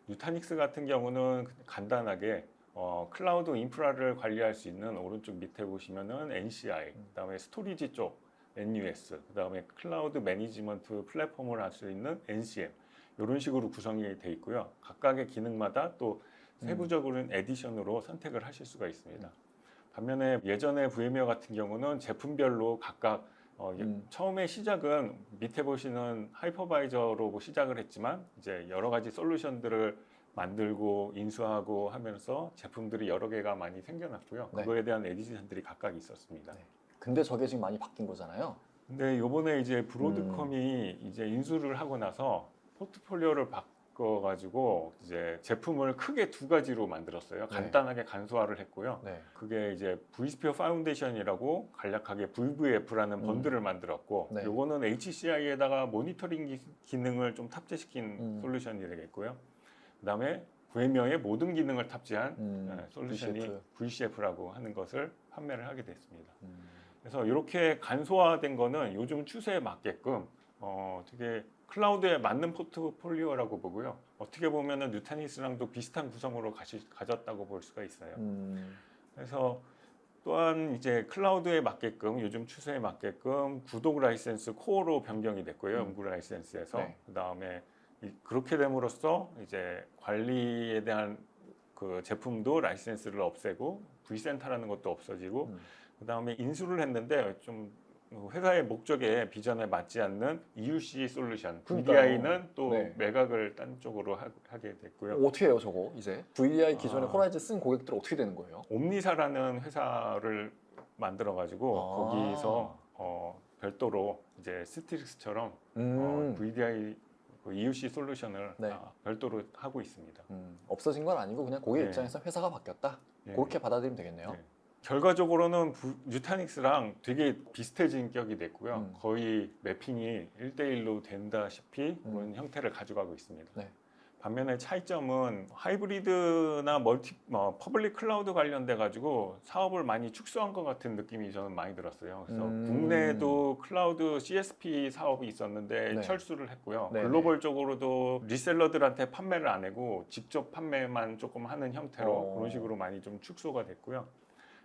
뉴타닉스 같은 경우는 간단하게 클라우드 인프라를 관리할 수 있는 오른쪽 밑에 보시면은 NCI, 그다음에 스토리지 쪽 NUS, 그다음에 클라우드 매니지먼트 플랫폼을 할 수 있는 NCM, 이런 식으로 구성이 돼 있고요. 각각의 기능마다 또 세부적으로는 에디션으로 선택을 하실 수가 있습니다. 반면에 예전에 VM웨어 같은 경우는 제품별로 각각 처음에 시작은 밑에 보시는 하이퍼바이저로 시작을 했지만 이제 여러 가지 솔루션들을 만들고 인수하고 하면서 제품들이 여러 개가 많이 생겨났고요. 네. 그거에 대한 에디션들이 각각 있었습니다. 네. 근데 저게 지금 많이 바뀐 거잖아요. 근데 요번에 이제 브로드컴이 이제 인수를 하고 나서 포트폴리오를 바꿔가지고 이제 제품을 크게 두 가지로 만들었어요. 네. 간단하게 간소화를 했고요. 네. 그게 이제 vSphere 파운데이션이라고 간략하게 VVF라는 번들을 만들었고, 네. 요거는 HCI에다가 모니터링 기능을 좀 탑재시킨 솔루션이 되겠고요. 그다음에 VM웨어의 모든 기능을 탑재한 솔루션이 VCF라고 하는 것을 판매를 하게 됐습니다. 그래서 이렇게 간소화된 거는 요즘 추세에 맞게끔 되게 클라우드에 맞는 포트폴리오라고 보고요. 어떻게 보면은 뉴타닉스랑도 비슷한 구성으로 가졌다고 볼 수가 있어요. 그래서 또한 이제 클라우드에 맞게끔 요즘 추세에 맞게끔 구독 라이센스 코어로 변경이 됐고요. 연구 라이센스에서 네. 그다음에 그렇게 됨으로써 이제 관리에 대한 그 제품도 라이센스를 없애고 vCenter라는 것도 없어지고 그다음에 인수를 했는데 좀 회사의 목적에 비전에 맞지 않는 EUC 솔루션, VDI는 또 네. 매각을 딴 쪽으로 하게 됐고요. 어떻게 해요, 저거 이제? VDI 기존에 호라이즌 쓴 고객들 어떻게 되는 거예요? 옴니사라는 회사를 만들어 가지고 거기서 별도로 이제 스틱스처럼 VDI 그 EUC 솔루션을 네. 별도로 하고 있습니다. 없어진 건 아니고 그냥 고객 네. 입장에서 회사가 바뀌었다. 네. 그렇게 받아들이면 되겠네요. 네. 결과적으로는 뉴타닉스랑 되게 비슷해진 격이 됐고요. 거의 매핑이 1대1로 된다시피 그런 형태를 가져가고 있습니다. 네. 반면에 차이점은 하이브리드나 퍼블릭 클라우드 관련돼 가지고 사업을 많이 축소한 것 같은 느낌이 저는 많이 들었어요. 그래서 국내에도 클라우드 CSP 사업이 있었는데 네. 철수를 했고요. 네네. 글로벌적으로도 리셀러들한테 판매를 안 하고 직접 판매만 조금 하는 형태로 그런 식으로 많이 좀 축소가 됐고요.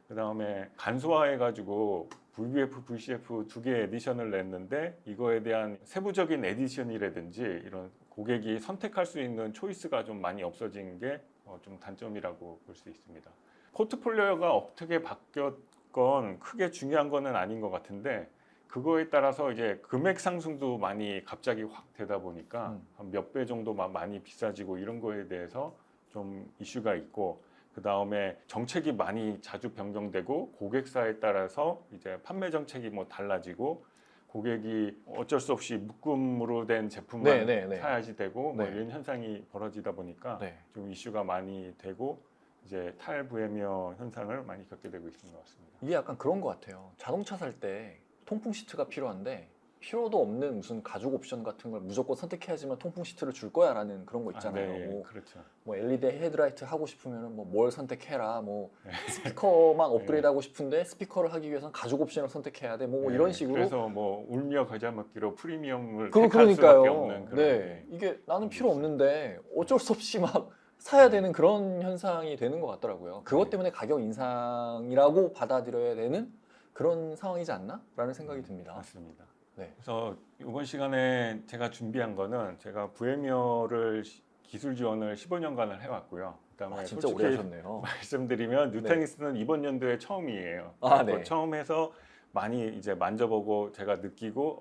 그 다음에 간소화해가지고 VBF, VCF 두 개의 에디션을 냈는데 이거에 대한 세부적인 에디션이라든지 이런 고객이 선택할 수 있는 초이스가 좀 많이 없어진 게 좀 단점이라고 볼 수 있습니다. 포트폴리오가 어떻게 바뀌었건 크게 중요한 거는 아닌 것 같은데 그거에 따라서 이제 금액 상승도 많이 갑자기 확 되다 보니까 한 몇 배 정도만 많이 비싸지고 이런 거에 대해서 좀 이슈가 있고 그 다음에 정책이 많이 자주 변경되고 고객사에 따라서 이제 판매 정책이 뭐 달라지고 고객이 어쩔 수 없이 묶음으로 된 제품만 사야지 되고 뭐 이런 현상이 벌어지다 보니까 좀 이슈가 많이 되고 이제 탈VM웨어 현상을 많이 겪게 되고 있는 것 같습니다. 이게 약간 그런 것 같아요. 자동차 살 때 통풍 시트가 필요한데 필요도 없는 무슨 가죽 옵션 같은 걸 무조건 선택해야지만 통풍 시트를 줄 거야라는 그런 거 있잖아요. 네, 그렇죠. 뭐 LED 헤드라이트 하고 싶으면 뭐 뭘 선택해라. 뭐 스피커만 업그레이드 하고 싶은데 스피커를 하기 위해서는 가죽 옵션을 선택해야 돼. 뭐 이런 식으로. 그래서 뭐 울며 겨자 먹기로 프리미엄을 그러니까요. 택할 수밖에 없는 그런. 네, 이게 나는 필요 없는데 어쩔 수 없이 막 사야 되는 그런 현상이 되는 것 같더라고요. 그것 때문에 가격 인상이라고 받아들여야 되는 그런 상황이지 않나?라는 생각이 듭니다. 맞습니다. 네. 그래서 이번 시간에 제가 준비한 거는 제가 VM웨어를 기술 지원을 15년간을 해왔고요. 그다음에 진짜 오래 하셨네요. 말씀드리면 뉴타닉스는 이번 연도에 처음이에요. 네. 처음 해서 많이 이제 만져보고 제가 느끼고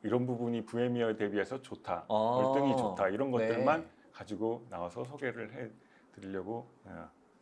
이런 부분이 VM웨어에 대비해서 좋다, 월등히 좋다 이런 것들만 가지고 나와서 소개를 해드리려고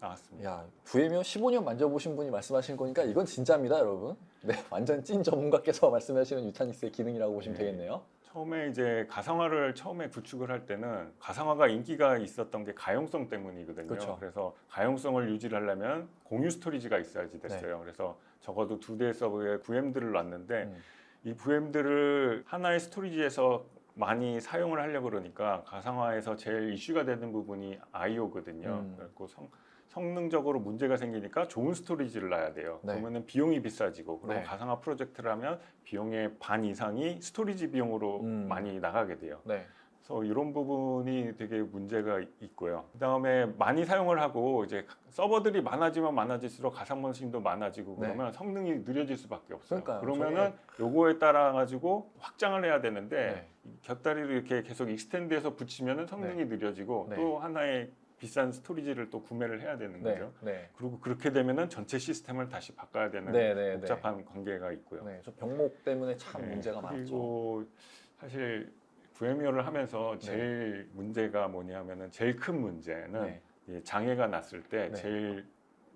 나왔습니다. 야, VM웨어 15년 만져보신 분이 말씀하시는 거니까 이건 진짜입니다, 여러분. 네, 완전 찐 전문가께서 말씀하시는 뉴타닉스의 기능이라고 보시면 되겠네요. 처음에 이제 가상화를 처음에 구축을 할 때는 가상화가 인기가 있었던 게 가용성 때문이거든요. 그렇죠. 그래서 가용성을 유지를 하려면 공유 스토리지가 있어야지 됐어요. 그래서 적어도 2대 서버에 VM들을 놨는데 이 VM들을 하나의 스토리지에서 많이 사용을 하려고 그러니까 가상화에서 제일 이슈가 되는 부분이 I/O거든요. 그래서 성능적으로 문제가 생기니까 좋은 스토리지를 놔야 돼요. 그러면은 비용이 비싸지고 그럼 가상화 프로젝트를 하면 비용의 반 이상이 스토리지 비용으로 많이 나가게 돼요. 그래서 이런 부분이 되게 문제가 있고요. 그다음에 많이 사용을 하고 이제 서버들이 많아지면 많아질수록 가상머신도 많아지고 네. 그러면 성능이 느려질 수밖에 없어요. 그러니까요. 그러면은 요거에 따라 가지고 확장을 해야 되는데 네. 곁다리를 이렇게 계속 익스텐드해서 붙이면은 성능이 느려지고 네. 또 하나의 비싼 스토리지를 또 구매를 해야 되는 네. 거죠. 네. 그리고 그렇게 되면은 전체 시스템을 다시 바꿔야 되는 네, 네, 복잡한 관계가 있고요. 네. 저 병목 때문에 참 네, 문제가 많죠. 그리고 사실 VMware를 하면서 제일 문제가 뭐냐면은 제일 큰 문제는 네. 이 장애가 났을 때 네. 제일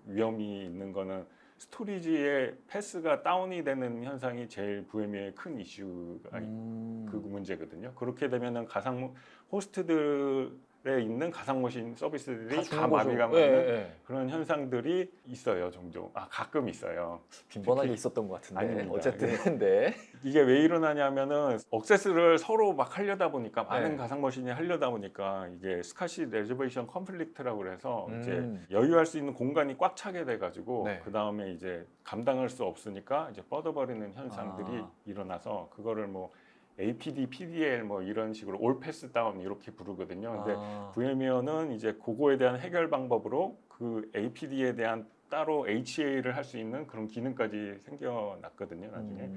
위험이 있는 거는 스토리지의 패스가 다운이 되는 현상이 제일 VMware의 큰 이슈가 그 문제거든요. 그렇게 되면은 가상 호스트들에 있는 가상머신 서비스들이 다 마비가 맞는 네. 그런 현상들이 있어요, 종종. 가끔 있어요. 빈번하게 특히- 있었던 것 같은데 아닙니다. 어쨌든 네. 이게 왜 일어나냐면은 억세스를 서로 막 하려다 보니까 많은 네. 가상머신이 하려다 보니까 이게 스카시 레저베이션 컨플릭트라고 그래서 이제 음. 여유할 수 있는 공간이 꽉 차게 돼가지고 네. 그 다음에 이제 감당할 수 없으니까 이제 뻗어버리는 현상들이 아. 일어나서 그거를 뭐 APD, PDL 뭐 이런 식으로 올 패스 다운 이렇게 부르거든요. 근데 VMware는 이제 그거에 대한 해결 방법으로 그 APD에 대한 따로 HA를 할 수 있는 그런 기능까지 생겨났거든요, 나중에.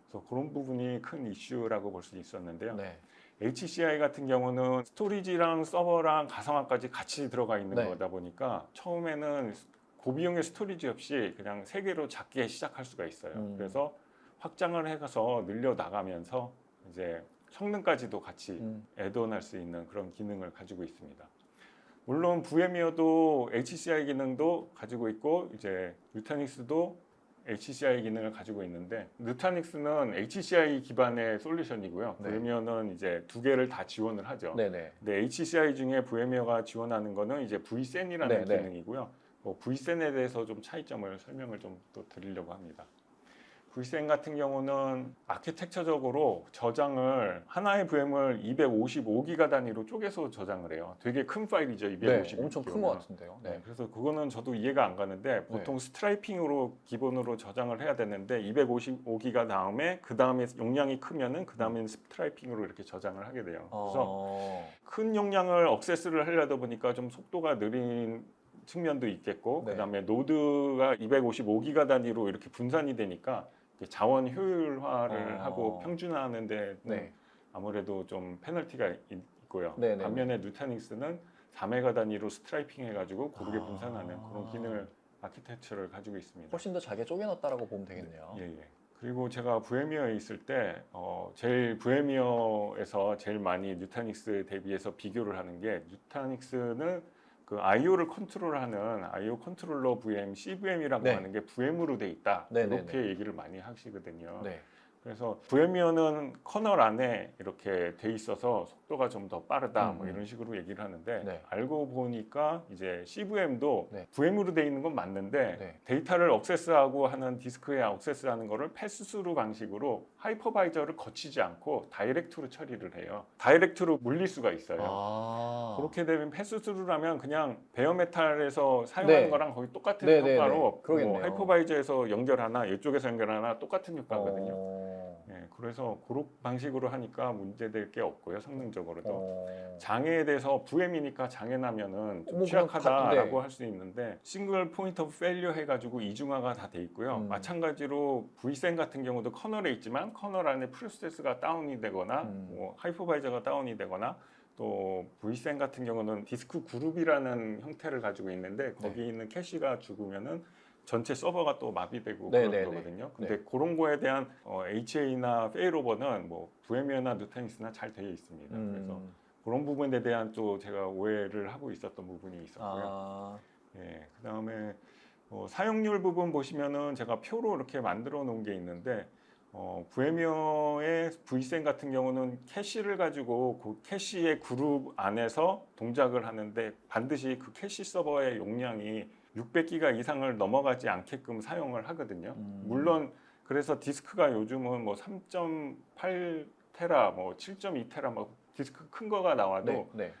그래서 그런 부분이 큰 이슈라고 볼 수 있었는데요. 네. HCI 같은 경우는 스토리지랑 서버랑 가상화까지 같이 들어가 있는 네. 거다 보니까 처음에는 고비용의 스토리지 없이 그냥 3개로 작게 시작할 수가 있어요. 그래서 확장을 해가서 늘려 나가면서 이제 성능까지도 같이 애드온할 수 있는 그런 기능을 가지고 있습니다. 물론 VMware도 HCI 기능도 가지고 있고 이제 누타닉스도 HCI 기능을 가지고 있는데 누타닉스는 HCI 기반의 솔루션이고요. 네. VMware는 이제 2개를 다 지원을 하죠. 네네. 근데 HCI 중에 VMware가 지원하는 거는 이제 vSAN이라는 네, 네. 기능이고요. vSAN에 대해서 좀 차이점을 설명을 좀 또 드리려고 합니다. vSAN 같은 경우는 아키텍처적으로 저장을 하나의 VM을 255기가 단위로 쪼개서 저장을 해요. 되게 큰 파일이죠, 255기가. 네. 엄청 큰 것 같은데요. 네, 네. 그래서 그거는 저도 이해가 안 가는데 보통 스트라이핑으로 기본으로 저장을 해야 되는데 255기가 다음에 그 다음에 용량이 크면은 그 다음에 스트라이핑으로 이렇게 저장을 하게 돼요. 그래서 큰 용량을 억세스를 하려다 보니까 좀 속도가 느린 측면도 있겠고 네. 그다음에 노드가 255기가 단위로 이렇게 분산이 되니까 자원 효율화를 하고 평준화하는데 네. 아무래도 좀 페널티가 있고요. 네네네. 반면에 누타닉스는 4메가 단위로 스트라이핑 해가지고 고르게 분산하는 그런 기능을 아키텍처를 가지고 있습니다. 훨씬 더 잘게 쪼개놨다라고 보면 되겠네요. 예, 예. 그리고 제가 VMware에 있을 때 제일 VMware에서 제일 많이 누타닉스 대비해서 비교를 하는 게 누타닉스는 그 I/O를 컨트롤하는 I/O 컨트롤러 VM, CVM이라고 네. 하는 게 VM으로 돼 있다. 네네네. 이렇게 얘기를 많이 하시거든요. 네. 그래서 VMware는 커널 안에 이렇게 돼 있어서 속도가 좀 더 빠르다 뭐 이런 식으로 얘기를 하는데 네. 알고 보니까 이제 CVM도 네. VM으로 돼 있는 건 맞는데 네. 데이터를 억세스하고 하는 디스크에 억세스하는 거를 패스스루 방식으로 하이퍼바이저를 거치지 않고 다이렉트로 처리를 해요. 다이렉트로 물릴 수가 있어요. 그렇게 되면 패스스루라면 그냥 베어메탈에서 사용하는 네. 거랑 거의 똑같은 네네네. 효과로 그러겠네요. 뭐 하이퍼바이저에서 연결하나 이쪽에서 연결하나 똑같은 효과거든요. 어. 네, 그래서 그런 방식으로 하니까 문제될 게 없고요. 성능적으로도. 어. 장애에 대해서 VM이니까 장애 나면은 좀 뭐 취약하다라고 네. 할 수 있는데 싱글 포인트 오브 페일리어 해가지고 이중화가 다 돼 있고요. 음. 마찬가지로 vSAN 같은 경우도 커널에 있지만 커널 안에 프로세스가 다운이 되거나 뭐 하이퍼바이저가 다운이 되거나 또 vSAN 같은 경우는 디스크 그룹이라는 형태를 가지고 있는데 거기 있는 캐시가 죽으면은 전체 서버가 또 마비되고 네네네. 그런 거거든요. 근데 그런 거에 대한 HA나 페일오버는 뭐 VMware나 누타닉스나 잘 되어 있습니다. 그래서 그런 부분에 대한 또 제가 오해를 하고 있었던 부분이 있었고요. 예, 그다음에 사용률 부분 보시면은 제가 표로 이렇게 만들어 놓은 게 있는데 VMware의 vSAN 같은 경우는 캐시를 가지고 그 캐시의 그룹 안에서 동작을 하는데 반드시 그 캐시 서버의 용량이 600기가 이상을 넘어가지 않게끔 사용을 하거든요. 물론 그래서 디스크가 요즘은 뭐 3.8 테라, 뭐 7.2 테라, 뭐 디스크 큰 거가 나와도 네, 네.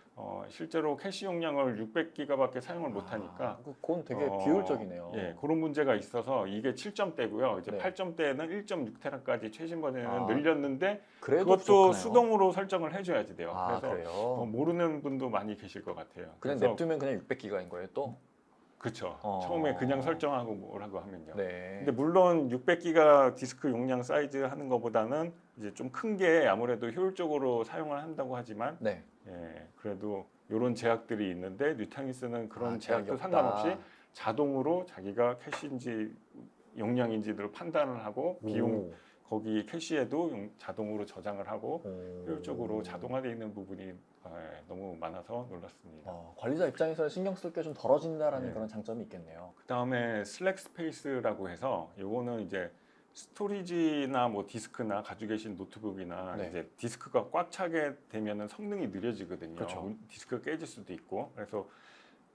실제로 캐시 용량을 600기가밖에 사용을 못하니까 그건 되게 비효율적이네요. 예, 그런 문제가 있어서 이게 7점대고요. 이제 네. 8점대는 1.6테라까지 최신 버전에는 아, 늘렸는데 그래도 그것도 부족하네요. 수동으로 설정을 해줘야지 돼요. 아, 그래서 그래요? 모르는 분도 많이 계실 것 같아요. 그냥 그래서 냅두면 그냥 600기가인 거예요, 또? 그렇죠. 어. 처음에 그냥 설정하고 뭐라고 하면요. 네. 근데 물론 600기가 디스크 용량 사이즈 하는 것보다는 이제 좀 큰 게 아무래도 효율적으로 사용을 한다고 하지만 네. 예, 그래도 이런 제약들이 있는데 뉴타닉스는 그런 제약이 제약도 없다. 상관없이 자동으로 자기가 캐시인지 용량인지를 판단을 하고 비용 거기 캐시에도 자동으로 저장을 하고 효율적으로 자동화되어 있는 부분이 너무 많아서 놀랐습니다. 관리자 입장에서 신경 쓸 게 좀 덜어진다라는 네. 그런 장점이 있겠네요. 그 다음에 슬랙 스페이스라고 해서 요거는 이제 스토리지나 뭐 디스크나 가지고 계신 노트북이나 네. 이제 디스크가 꽉 차게 되면은 성능이 느려지거든요. 그렇죠. 디스크가 깨질 수도 있고 그래서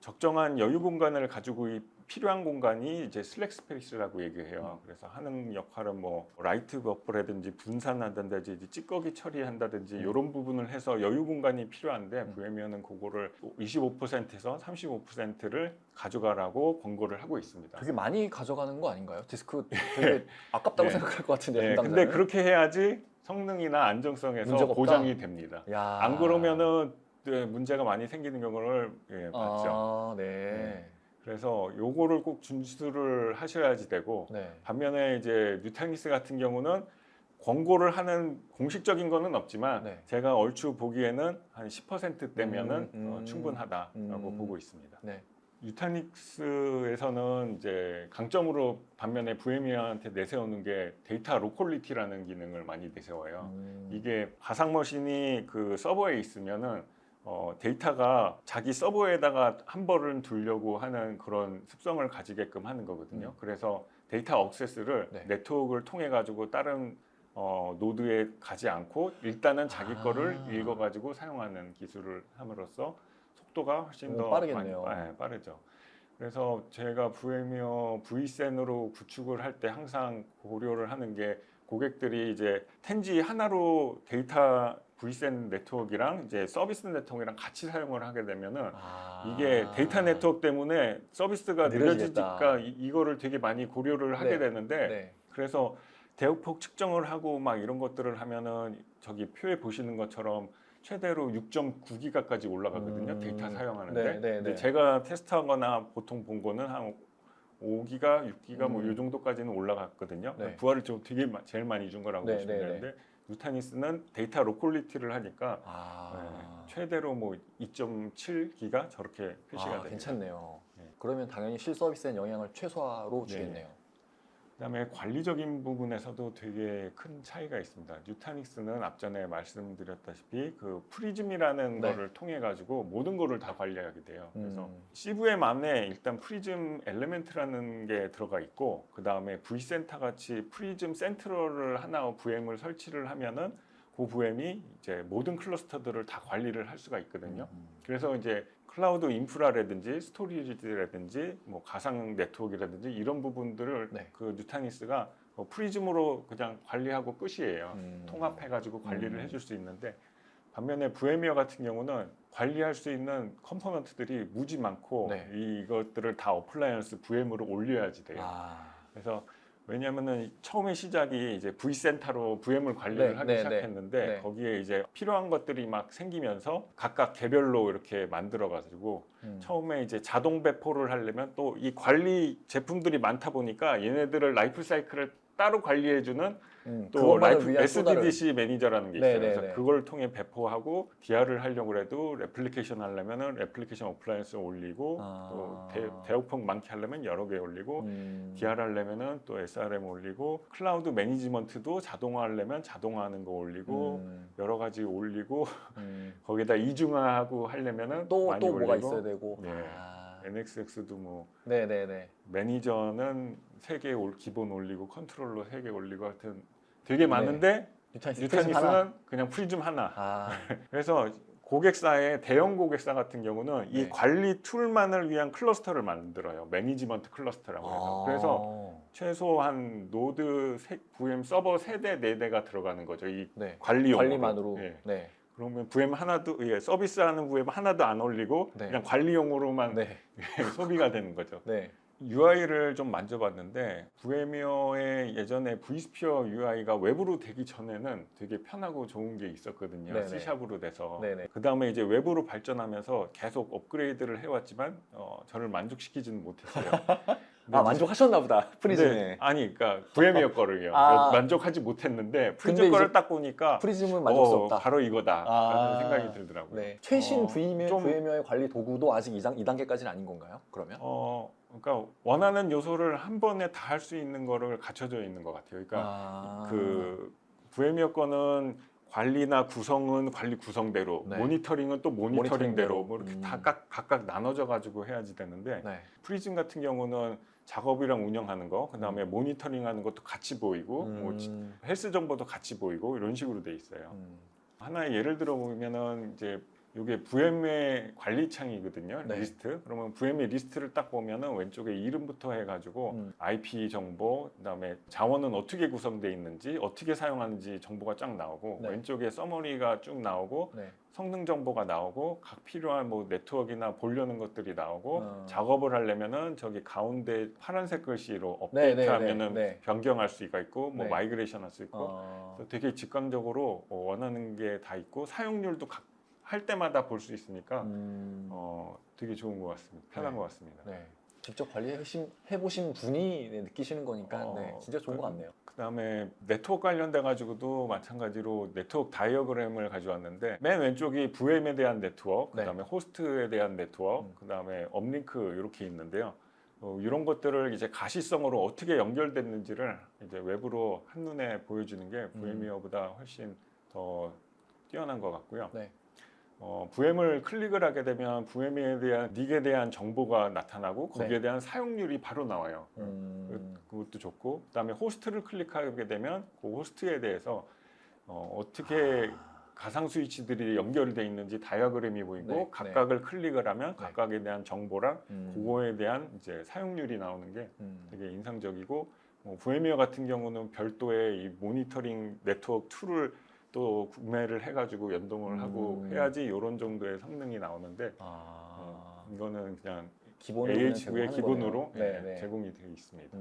적정한 여유 공간을 가지고 필요한 공간이 이제 슬랙 스페이스라고 얘기해요. 그래서 하는 역할은 뭐 라이트 버퍼라든지 분산한다든지 찌꺼기 처리한다든지 이런 부분을 해서 여유 공간이 필요한데 VMware는 그거를 25%에서 35%를 가져가라고 권고를 하고 있습니다. 되게 많이 가져가는 거 아닌가요? 디스크 되게 아깝다고 네. 생각할 것 같은데 네, 담당자는. 근데 그렇게 해야지 성능이나 안정성에서 문제가 없다? 보장이 됩니다. 야. 안 그러면은 문제가 많이 생기는 경우를 봤죠. 아, 네. 네. 그래서 요거를 꼭 준수를 하셔야지 되고 네. 반면에 이제 뉴타닉스 같은 경우는 권고를 하는 공식적인 거는 없지만 네. 제가 얼추 보기에는 한 10%대면은 충분하다라고 보고 있습니다. 네. 뉴타닉스에서는 이제 강점으로 반면에 VMware한테 내세우는 게 데이터 로컬리티라는 기능을 많이 내세워요. 이게 가상 머신이 그 서버에 있으면은 데이터가 자기 서버에다가 한 번을 두려고 하는 그런 습성을 가지게끔 하는 거거든요. 그래서 데이터 억세스를 네. 네트워크를 통해 가지고 다른 노드에 가지 않고 일단은 자기 거를 읽어가지고 사용하는 기술을 함으로써 속도가 훨씬 더 빠르겠네요. 빠르죠. 그래서 제가 VMware vSAN으로 구축을 할 때 항상 고려를 하는 게 고객들이 이제 텐지 하나로 데이터 vSAN 네트워크랑 이제 서비스 네트워크랑 같이 사용을 하게 되면은 이게 데이터 네트워크 때문에 서비스가 느려지겠다. 느려지니까 이거를 되게 많이 고려를 하게 네. 되는데 네. 그래서 대역폭 측정을 하고 막 이런 것들을 하면은 저기 표에 보시는 것처럼 최대로 6.9기가까지 올라가거든요. 데이터 사용하는데. 네, 네, 근데 네. 제가 테스트하거나 보통 본 거는 한 5기가, 6기가 뭐 이 정도까지는 올라갔거든요. 네. 부하를 좀 되게 제일 많이 준 거라고 네, 보시면 네, 되는데 뉴타닉스는 데이터 로컬리티를 하니까 최대로 뭐 2.7기가 저렇게 표시가 됩니다. 괜찮네요. 네. 그러면 당연히 실서비스엔 영향을 최소화로 주겠네요. 그다음에 관리적인 부분에서도 되게 큰 차이가 있습니다. 뉴타닉스는 앞전에 말씀드렸다시피 그 프리즘이라는 네. 거를 통해 가지고 모든 거를 다 관리하게 돼요. 그래서 CVM 안에 일단 프리즘 엘리멘트라는 게 들어가 있고 그 다음에 V센터 같이 프리즘 센트럴을 하나 VM을 설치를 하면은 그 VM이 이제 모든 클러스터들을 다 관리를 할 수가 있거든요. 그래서 이제 클라우드 인프라라든지 스토리지라든지 뭐 가상 네트워크라든지 이런 부분들을 네. 그 뉴타닉스가 프리즘으로 그냥 관리하고 끝이에요. 통합해가지고 관리를 해줄 수 있는데 반면에 VMware 같은 경우는 관리할 수 있는 컴포넌트들이 무지 많고 네. 이것들을 다 어플라이언스 VM으로 올려야지 돼요. 그래서 왜냐하면은 처음에 시작이 이제 vCenter로 VM을 관리를 네, 하기 네, 시작했는데 네. 거기에 이제 필요한 것들이 막 생기면서 각각 개별로 이렇게 만들어가지고 처음에 이제 자동 배포를 하려면 또 이 관리 제품들이 많다 보니까 얘네들을 라이프 사이클을 따로 관리해주는 또 그것만을 라이프 위한 또 다른- SDDC 매니저라는 게 네, 있어요. 네, 그래서 네. 그걸 통해 배포하고 DR을 하려고 해도 레플리케이션 하려면은 레플리케이션 어플라이언스 올리고 또 대역폭 많게 하려면 여러 개 올리고 DR 하려면은 또 SRM 올리고 클라우드 매니지먼트도 자동화하려면 자동화하는 거 올리고 여러 가지 올리고 거기다 이중화하고 하려면은 또 많이 뭐가 올리고 있어야 되고. 네. NXX도 뭐 네네네. 매니저는 3개 기본 올리고 컨트롤러 3개 올리고 하여튼 되게 많은데 뉴타닉스는 그냥 프리즘 하나. 그래서 고객사의 대형 고객사 같은 경우는 이 네. 관리 툴만을 위한 클러스터를 만들어요. 매니지먼트 클러스터라고 해서. 그래서 최소한 노드 VM 서버 3대, 4대가 들어가는 거죠. 이 네. 관리용으로. 관리만으로. 예. 네. 그러면 VM 하나도 서비스하는 VM 하나도 안 올리고 네. 그냥 관리용으로만 네. 소비가 되는 거죠. 네. UI를 좀 만져봤는데 VM웨어의 예전에 vSphere UI가 외부로 되기 전에는 되게 편하고 좋은 게 있었거든요. 네네. C샵으로 돼서. 네네. 그 다음에 이제 외부로 발전하면서 계속 업그레이드를 해왔지만 저를 만족시키지는 못했어요. 근데 아, 만족하셨나 보다. 프리즘에. 근데 아니, 그러니까 VM웨어 거를요. 아. 만족하지 못했는데 프리즘 근데 거를 이제 딱 보니까 프리즘은 만족스럽다. 바로 이거다라는 아. 생각이 들더라고요. 네. 최신 좀 VM웨어의 관리 도구도 아직 2단계까지는 아닌 건가요? 그러면? 그러니까 원하는 요소를 한 번에 다 할 수 있는 거를 갖춰져 있는 것 같아요. 그러니까 아. 그 VM웨어 거는 관리나 구성은 관리 구성대로, 네. 모니터링은 또 모니터링대로. 모니터링대로 뭐 이렇게 다 각각 나눠져 가지고 해야지 되는데 네. 프리즘 같은 경우는 작업이랑 운영하는 거, 그다음에 모니터링하는 것도 같이 보이고, 뭐 헬스 정보도 같이 보이고 이런 식으로 돼 있어요. 하나의 예를 들어 보면은 이제 이게 VMware 관리창이거든요. 네. 리스트. 그러면 VMware 리스트를 딱 보면은 왼쪽에 이름부터 해가지고 IP 정보, 그다음에 자원은 어떻게 구성돼 있는지, 어떻게 사용하는지 정보가 쫙 나오고, 네. 왼쪽에 서머리가 쭉 나오고, 네. 성능 정보가 나오고, 각 필요한 뭐 네트워크나 보려는 것들이 나오고, 어. 작업을 하려면은 저기 가운데 파란색 글씨로 네, 네, 업데이트하면은 네, 네. 변경할 수 있고, 뭐 네. 마이그레이션 할 수 있고, 그래서 되게 직관적으로 원하는 게 다 있고 사용률도 할 때마다 볼 수 있으니까 되게 좋은 것 같습니다. 편한 네. 것 같습니다. 네. 직접 관리해보신 분이 느끼시는 거니까 네, 진짜 좋은 것 같네요. 그다음에 네트워크 관련돼 가지고도 마찬가지로 네트워크 다이어그램을 가져왔는데 맨 왼쪽이 VM에 대한 네트워크, 네. 그다음에 호스트에 대한 네트워크, 그다음에 업링크 이렇게 있는데요. 이런 것들을 이제 가시성으로 어떻게 연결됐는지를 이제 외부로 한눈에 보여주는 게 VM웨어보다 훨씬 더 뛰어난 것 같고요. 네. VM을 클릭을 하게 되면 VM에 대한 닉에 대한 정보가 나타나고 거기에 네. 대한 사용률이 바로 나와요. 그것도 좋고, 그다음에 호스트를 클릭하게 되면 그 호스트에 대해서 어떻게 가상 스위치들이 연결되어 있는지 다이어그램이 보이고 네. 각각을 클릭을 하면 네. 각각에 대한 정보랑 그거에 대한 이제 사용률이 나오는 게 음. 되게 인상적이고, VM웨어 같은 경우는 별도의 이 모니터링 네트워크 툴을 또 구매를 해가지고 연동을 하고 해야지 이런 정도의 성능이 나오는데 이거는 그냥 기본으로 AHV의 제공하는 기본으로 거네요. 네, 네. 제공이 되어 있습니다.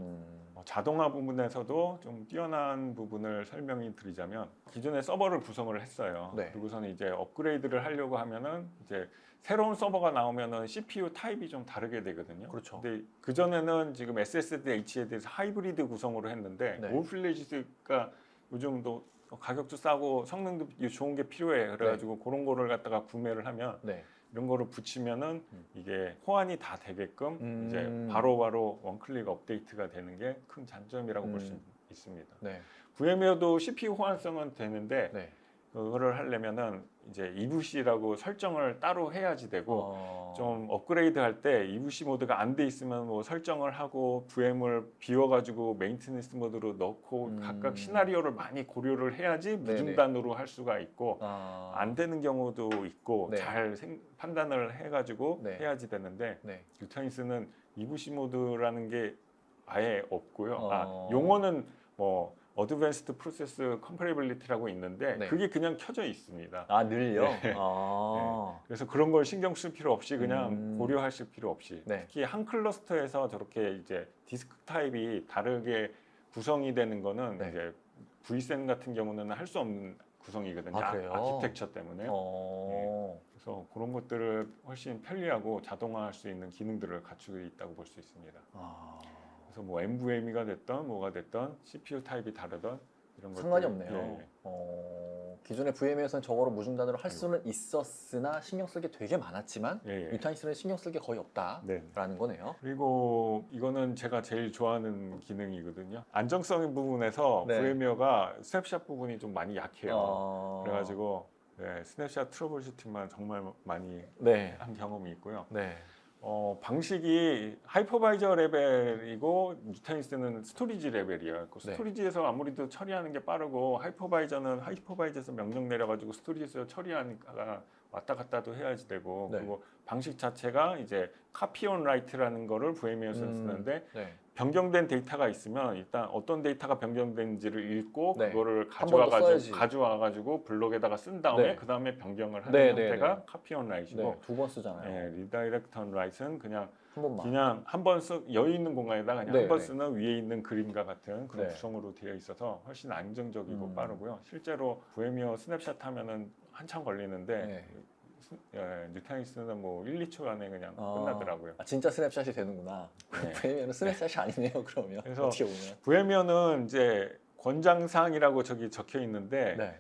자동화 부분에서도 좀 뛰어난 부분을 설명을 드리자면 기존에 서버를 구성을 했어요. 네. 그리고서는 이제 업그레이드를 하려고 하면은 이제 새로운 서버가 나오면은 CPU 타입이 좀 다르게 되거든요. 그렇죠. 근데 그 전에는 지금 SSD H에 대해서 하이브리드 구성으로 했는데 네. 올플래시가 요즘도 가격도 싸고 성능도 좋은 게 필요해. 그래가지고 그런 거를 갖다가 구매를 하면 네. 이런 거를 붙이면은 이게 호환이 다 되게끔 이제 바로바로 원클릭 업데이트가 되는 게 큰 장점이라고 볼 수 있습니다. 네. VM웨어도 CPU 호환성은 되는데 네. 그거를 하려면은 이제 EVC라고 설정을 따로 해야지 되고 좀 업그레이드 할 때 EVC 모드가 안 돼 있으면 뭐 설정을 하고 VM을 비워가지고 메인테넌스 모드로 넣고 각각 시나리오를 많이 고려를 해야지 무중단으로 할 수가 있고 안 되는 경우도 있고 네. 잘 판단을 해가지고 네. 해야지 되는데 네. 뉴타니스는 EVC 모드라는 게 아예 없고요. 어. 용어는 뭐 어드밴스드 프로세스 컴패러빌리티라고 있는데 네. 그게 그냥 켜져 있습니다. 아, 늘요? 네. 아. 그래서 그런 걸 신경 쓸 필요 없이 그냥 고려하실 필요 없이 네. 특히 한 클러스터에서 저렇게 이제 디스크 타입이 다르게 구성이 되는 거는 네. 이제 vSAN 같은 경우는 할 수 없는 구성이거든요. 아, 그래요? 아키텍처 때문에. 그래서 그런 것들을 훨씬 편리하고 자동화할 수 있는 기능들을 갖추고 있다고 볼 수 있습니다. 그래서 뭐 NVMe가 됐던 뭐가 됐던 CPU 타입이 다르던 이런 것들 상관이 없네요. 기존의 VM에서는 저거로 무중단으로 할 수는 있었으나 신경 쓸 게 되게 많았지만 뉴타니스는 신경 쓸 게 거의 없다라는 거네요. 그리고 이거는 제가 제일 좋아하는 기능이거든요. 안정성의 부분에서 네. VM웨어가 스냅샷 부분이 좀 많이 약해요. 그래가지고 스냅샷 트러블 슈팅만 정말 많이 네. 한 경험이 있고요. 네. 방식이 하이퍼바이저 레벨이고 뉴타니스는 스토리지 레벨이에요. 그 네. 스토리지에서 아무래도 처리하는 게 빠르고 하이퍼바이저는 하이퍼바이저에서 명령 내려가지고 스토리지에서 처리하니까 왔다 갔다도 해야지 되고 네. 그리고 방식 자체가 이제 카피 온 라이트라는 거를 VM에서는 쓰는데 네. 변경된 데이터가 있으면 일단 어떤 데이터가 변경된지를 읽고 네. 그거를 한번더 써야지. 가져와 가지고 블록에다가 쓴 다음에 네. 그 다음에 변경을 하는 네, 네, 형태가 네. 카피 온 라이트고 네, 2번 쓰잖아요. 예, 리다이렉트 온 라이트는 한 번만. 그냥 한 번 여유 있는 공간에다 그냥 네, 한 번 네. 쓰는 위에 있는 그림과 같은 그런 네. 구성으로 되어 있어서 훨씬 안정적이고 음. 빠르고요. 실제로 VM웨어 스냅샷 하면은 한참 걸리는데 네. 뉴타닉스는 뭐 1, 2초 안에 그냥 아. 끝나더라고요. 아, 진짜 스냅샷이 되는구나. 네. VM에는 스냅샷이 아니네요. 그러면 그래서 어떻게 보면. VM웨어는 이제 권장사항이라고 저기 적혀 있는데 네.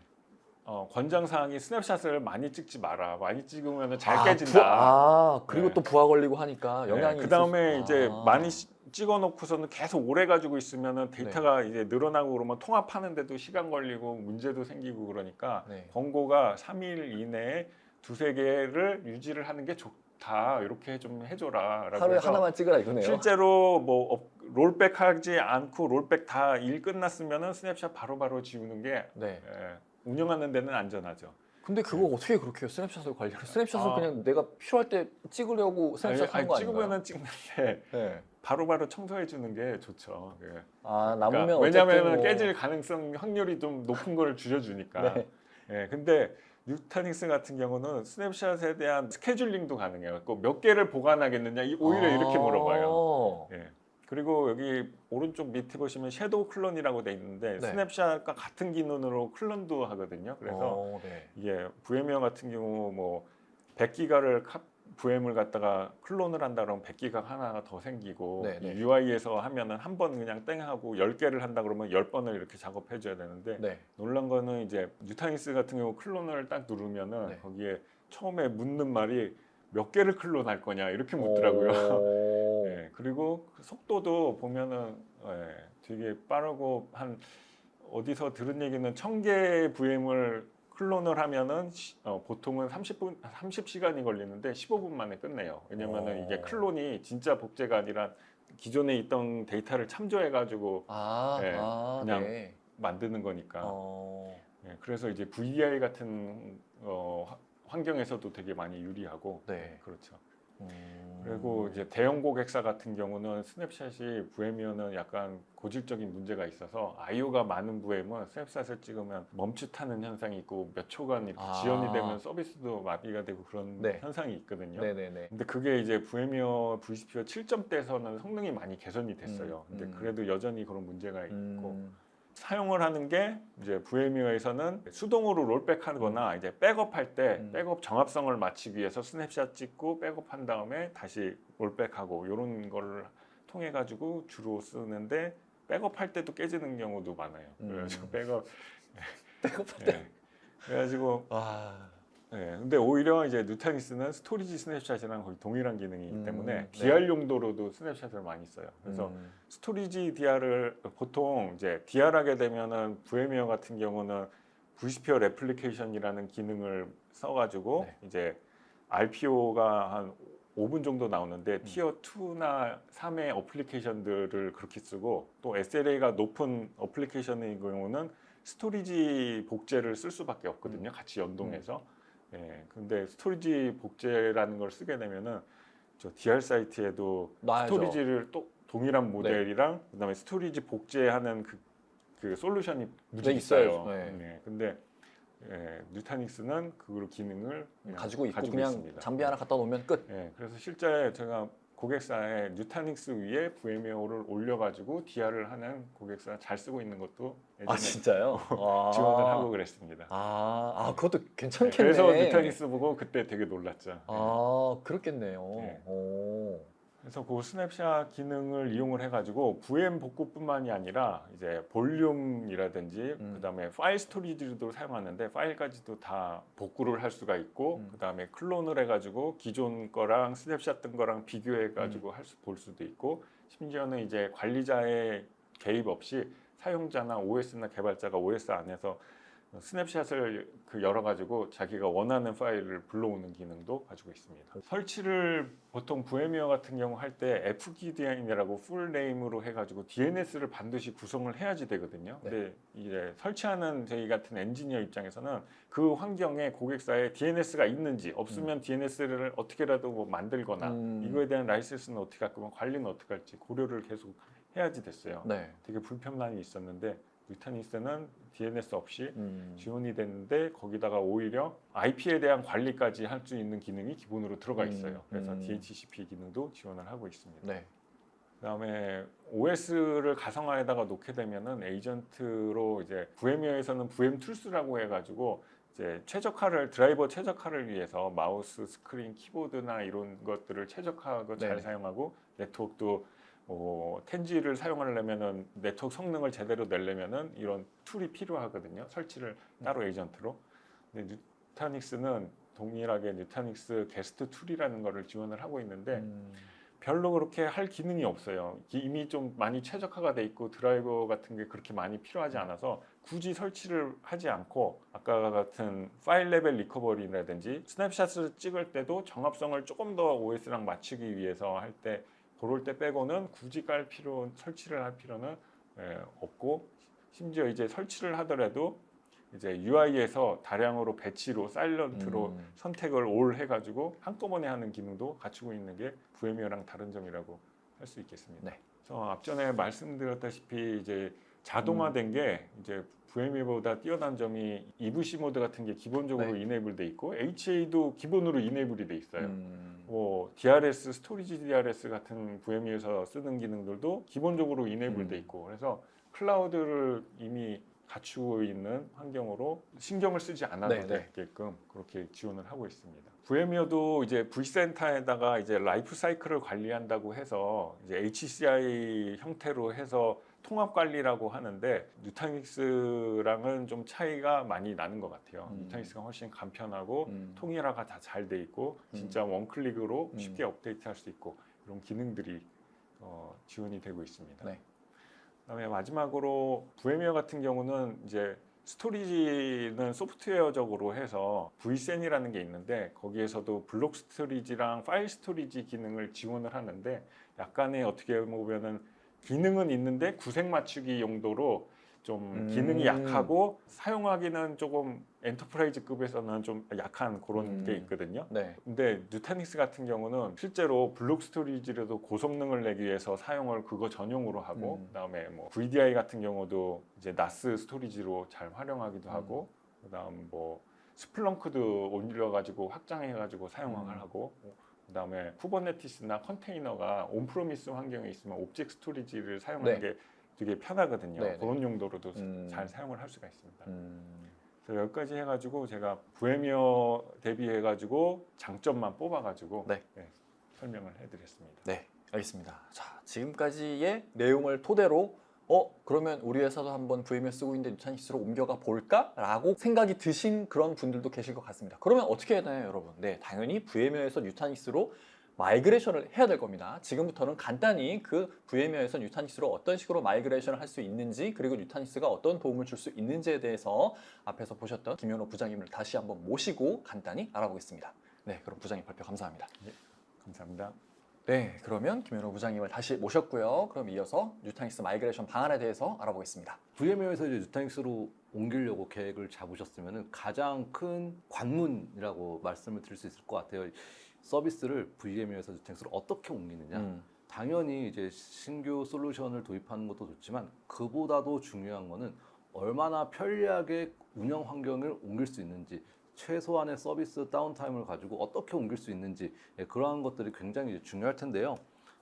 권장사항이 스냅샷을 많이 찍지 마라. 많이 찍으면 잘 아, 깨진다. 그리고 네. 또 부하 걸리고 하니까 영향이 그 다음에 있을 수- 이제 아. 많이 찍어놓고서는 계속 오래 가지고 있으면은 데이터가 이제 늘어나고 그러면 통합하는데도 시간 걸리고 문제도 생기고 그러니까 네. 권고가 3일 이내에 두세 개를 유지를 하는 게 좋다. 이렇게 좀 해줘라라고 하루에 해서 하나만 찍으라 이거네요. 실제로 뭐 롤백하지 않고 롤백 다 일 끝났으면은 스냅샷 바로바로 지우는 게 네. 운영하는 데는 안전하죠. 근데 그거 어떻게 그렇게 해요? 스냅샷을 관리를? 스냅샷을 아. 그냥 내가 필요할 때 찍으려고 스냅샷 하는 거 아닌가요? 찍으면은 찍는데 네. 바로바로 청소해 주는 게 좋죠. 예. 아, 남으면 그러니까 어쨌든 왜냐하면 뭐... 깨질 가능성 확률이 좀 높은 걸 줄여주니까. 네. 예, 근데 뉴타닉스 같은 경우는 스냅샷에 대한 스케줄링도 가능해요. 그 몇 개를 보관하겠느냐 오히려 이렇게 물어봐요. 예. 그리고 여기 오른쪽 밑에 보시면 섀도우 클론이라고 돼 있는데 네. 스냅샷과 같은 기능으로 클론도 하거든요. 그래서 네. 이게 VM웨어 같은 경우 뭐 100기가를 VM을 갖다가 클론을 한다 그러면 100기가 하나가 더 생기고 네, 네. UI에서 하면은 한 번 그냥 땡 하고 10개를 한다 그러면 10번을 이렇게 작업해 줘야 되는데 네. 놀란 거는 이제 뉴타닉스 같은 경우 클론을 딱 누르면은 네. 거기에 처음에 묻는 말이 몇 개를 클론할 거냐 이렇게 묻더라고요. 오. 예, 그리고 그 속도도 보면은 되게 빠르고 한 어디서 들은 얘기는 1000개의 VM을 클론을 하면은 보통은 30시간이 걸리는데 15분 만에 끝내요. 왜냐면은 이게 클론이 진짜 복제가 아니라 기존에 있던 데이터를 참조해 가지고 네, 그냥 네. 만드는 거니까. 예, 그래서 이제 VDI 같은 환경에서도 되게 많이 유리하고 네. 그렇죠. 그리고 이제 대형 고객사 같은 경우는 스냅샷이 VM웨어는 약간 고질적인 문제가 있어서 I/O가 많은 VM은 스냅샷을 찍으면 멈칫하는 현상이 있고 몇 초간 이렇게 지연이 되면 서비스도 마비가 되고 그런 네. 현상이 있거든요. 네네네. 근데 그게 이제 VM웨어 vCPU 7점대에서는 성능이 많이 개선이 됐어요. 근데 그래도 여전히 그런 문제가 있고 사용을 하는 게 이제 VM웨어에서는 수동으로 롤백하거나 이제 백업할 때 백업 정합성을 맞추기 위해서 스냅샷 찍고 백업한 다음에 다시 롤백하고 이런 거를 통해 가지고 주로 쓰는데 백업할 때도 깨지는 경우도 많아요. 그래서 백업할 때. 그래가지고 근데 오히려 이제 뉴타닉스는 스토리지 스냅샷이랑 거의 동일한 기능이기 때문에 네. DR 용도로도 스냅샷을 많이 써요. 그래서 스토리지 DR을 보통 이제 DR 하게 되면은 VM웨어 같은 경우는 vSphere 레플리케이션이라는 기능을 써가지고 이제 RPO가 한 5분 정도 나오는데 티어 2나 3의 어플리케이션들을 그렇게 쓰고 또 SLA가 높은 어플리케이션의 경우는 스토리지 복제를 쓸 수밖에 없거든요. 같이 연동해서. 예, 근데 스토리지 복제라는 걸 쓰게 되면은 저 DR 사이트에도 나야죠. 스토리지를 또 동일한 모델이랑 그다음에 스토리지 복제하는 그 솔루션이 무지 있어요. 근데 뉴타닉스는 그 기능을 가지고 있고 그냥 있습니다. 장비 하나 갖다 놓으면 끝. 그래서 실제 제가 고객사에 뉴타닉스 위에 VM웨어를 올려가지고 DR을 하는 고객사 잘 쓰고 있는 것도 예전에 진짜요? 지원을 하고 그랬습니다. 그것도 괜찮겠네. 그래서 뉴타닉스 보고 그때 되게 놀랐죠. 그렇겠네요. 네. 오. 그래서 그 스냅샷 기능을 이용을 해가지고 VM 복구뿐만이 아니라 이제 볼륨이라든지 그다음에 파일 스토리지도 사용하는데 파일까지도 다 복구를 할 수가 있고 그다음에 클론을 해가지고 기존 거랑 스냅샷 뜬 거랑 비교해가지고 볼 수도 있고 심지어는 이제 관리자의 개입 없이 사용자나 OS나 개발자가 OS 안에서 스냅샷을 열어가지고 자기가 원하는 파일을 불러오는 기능도 가지고 있습니다. 설치를 보통 VMware 같은 경우 할 때 FKDN이라고 풀네임으로 해가지고 DNS를 반드시 구성을 해야지 되거든요. 근데 이제 설치하는 저희 같은 엔지니어 입장에서는 그 환경에 고객사에 DNS가 있는지 없으면 DNS를 어떻게라도 뭐 만들거나 이거에 대한 라이센스는 어떻게 할 거면 관리는 어떻게 할지 고려를 계속 해야지 됐어요. 네. 되게 불편함이 있었는데 뉴타닉스는 DNS 없이 지원이 됐는데 거기다가 오히려 IP에 대한 관리까지 할 수 있는 기능이 기본으로 들어가 있어요. 그래서 DHCP 기능도 지원을 하고 있습니다. 네. 그다음에 OS를 가상화에다가 놓게 되면은 에이전트로 이제 VMware에서는 VM 툴스라고 해가지고 이제 드라이버 최적화를 위해서 마우스, 스크린, 키보드나 이런 것들을 최적화하고 잘 네. 사용하고 네트워크도 텐지를 사용하려면은 네트워크 성능을 제대로 내려면은 이런 툴이 필요하거든요. 설치를 따로 에이전트로. 근데 뉴타닉스는 동일하게 뉴타닉스 게스트 툴이라는 거를 지원을 하고 있는데 별로 그렇게 할 기능이 없어요. 이미 좀 많이 최적화가 돼 있고 드라이버 같은 게 그렇게 많이 필요하지 않아서 굳이 설치를 하지 않고 아까 같은 파일 레벨 리커버리라든지 스냅샷을 찍을 때도 정합성을 조금 더 OS랑 맞추기 위해서 할 때 그럴 때 빼고는 굳이 설치를 할 필요는 없고 심지어 이제 설치를 하더라도 이제 UI에서 다량으로 배치로 사일런트로 선택을 올 해가지고 한꺼번에 하는 기능도 갖추고 있는 게 VMware랑 다른 점이라고 할 수 있겠습니다. 네. 그래서 앞전에 말씀드렸다시피 이제 자동화된 게 이제 VMware보다 뛰어난 점이 EVC 모드 같은 게 기본적으로 네. 이네이블 돼 있고 HA도 기본으로 이네이블이 돼 있어요. 뭐 DRS, 스토리지 DRS 같은 VMware에서 쓰는 기능들도 기본적으로 이네이블 돼 있고 그래서 클라우드를 이미 갖추고 있는 환경으로 신경을 쓰지 않아도 되게끔 그렇게 지원을 하고 있습니다. VMware도 이제 V센터에다가 이제 라이프 사이클을 관리한다고 해서 이제 HCI 형태로 해서 통합 관리라고 하는데 뉴타닉스랑은 좀 차이가 많이 나는 것 같아요. 뉴타닉스가 훨씬 간편하고 통일화가 다 잘 돼 있고 진짜 원클릭으로 쉽게 업데이트할 수 있고 이런 기능들이 지원이 되고 있습니다. 네. 그다음에 마지막으로 VMware 같은 경우는 이제 스토리지는 소프트웨어적으로 해서 vSAN이라는 게 있는데 거기에서도 블록 스토리지랑 파일 스토리지 기능을 지원을 하는데 약간의 어떻게 보면은 기능은 있는데 구색 맞추기 용도로 좀 기능이 약하고 사용하기는 조금 엔터프라이즈급에서는 좀 약한 그런 게 있거든요. 네. 근데 뉴타닉스 같은 경우는 실제로 블록 스토리지로도 고성능을 내기 위해서 사용을 그거 전용으로 하고 그다음에 뭐 VDI 같은 경우도 이제 NAS 스토리지로 잘 활용하기도 하고 그다음 뭐 스플렁크도 올려가지고 확장해가지고 사용을 하고 그다음에 쿠버네티스나 컨테이너가 온프로미스 환경에 있으면 오브젝트 스토리지를 사용하는 게 되게 편하거든요. 네. 그런 용도로도 잘 사용을 할 수가 있습니다. 그래서 여기까지 해가지고 제가 VMware 대비해가지고 장점만 뽑아가지고 설명을 해드렸습니다. 네, 알겠습니다. 자, 지금까지의 내용을 토대로 그러면 우리 회사도 한번 VMware 쓰고 있는데 뉴타닉스로 옮겨가 볼까? 라고 생각이 드신 그런 분들도 계실 것 같습니다. 그러면 어떻게 해야 되나요, 여러분? 네, 당연히 VMware에서 뉴타닉스로 마이그레이션을 해야 될 겁니다. 지금부터는 간단히 그 VMware에서 뉴타닉스로 어떤 식으로 마이그레이션을 할 수 있는지 그리고 뉴타닉스가 어떤 도움을 줄 수 있는지에 대해서 앞에서 보셨던 김현호 부장님을 다시 한번 모시고 간단히 알아보겠습니다. 네, 그럼 부장님 발표 감사합니다. 네, 감사합니다. 네, 그러면 김현호 부장님을 다시 모셨고요. 그럼 이어서 뉴타닉스 마이그레이션 방안에 대해서 알아보겠습니다. VMware에서 이제 뉴타닉스로 옮기려고 계획을 잡으셨으면 가장 큰 관문이라고 말씀을 드릴 수 있을 것 같아요. 서비스를 VMware에서 뉴타닉스로 어떻게 옮기느냐. 당연히 이제 신규 솔루션을 도입하는 것도 좋지만 그보다도 중요한 거는 얼마나 편리하게 운영 환경을 옮길 수 있는지, 최소한의 서비스 다운타임을 가지고 어떻게 옮길 수 있는지 그러한 것들이 굉장히 중요할 텐데요.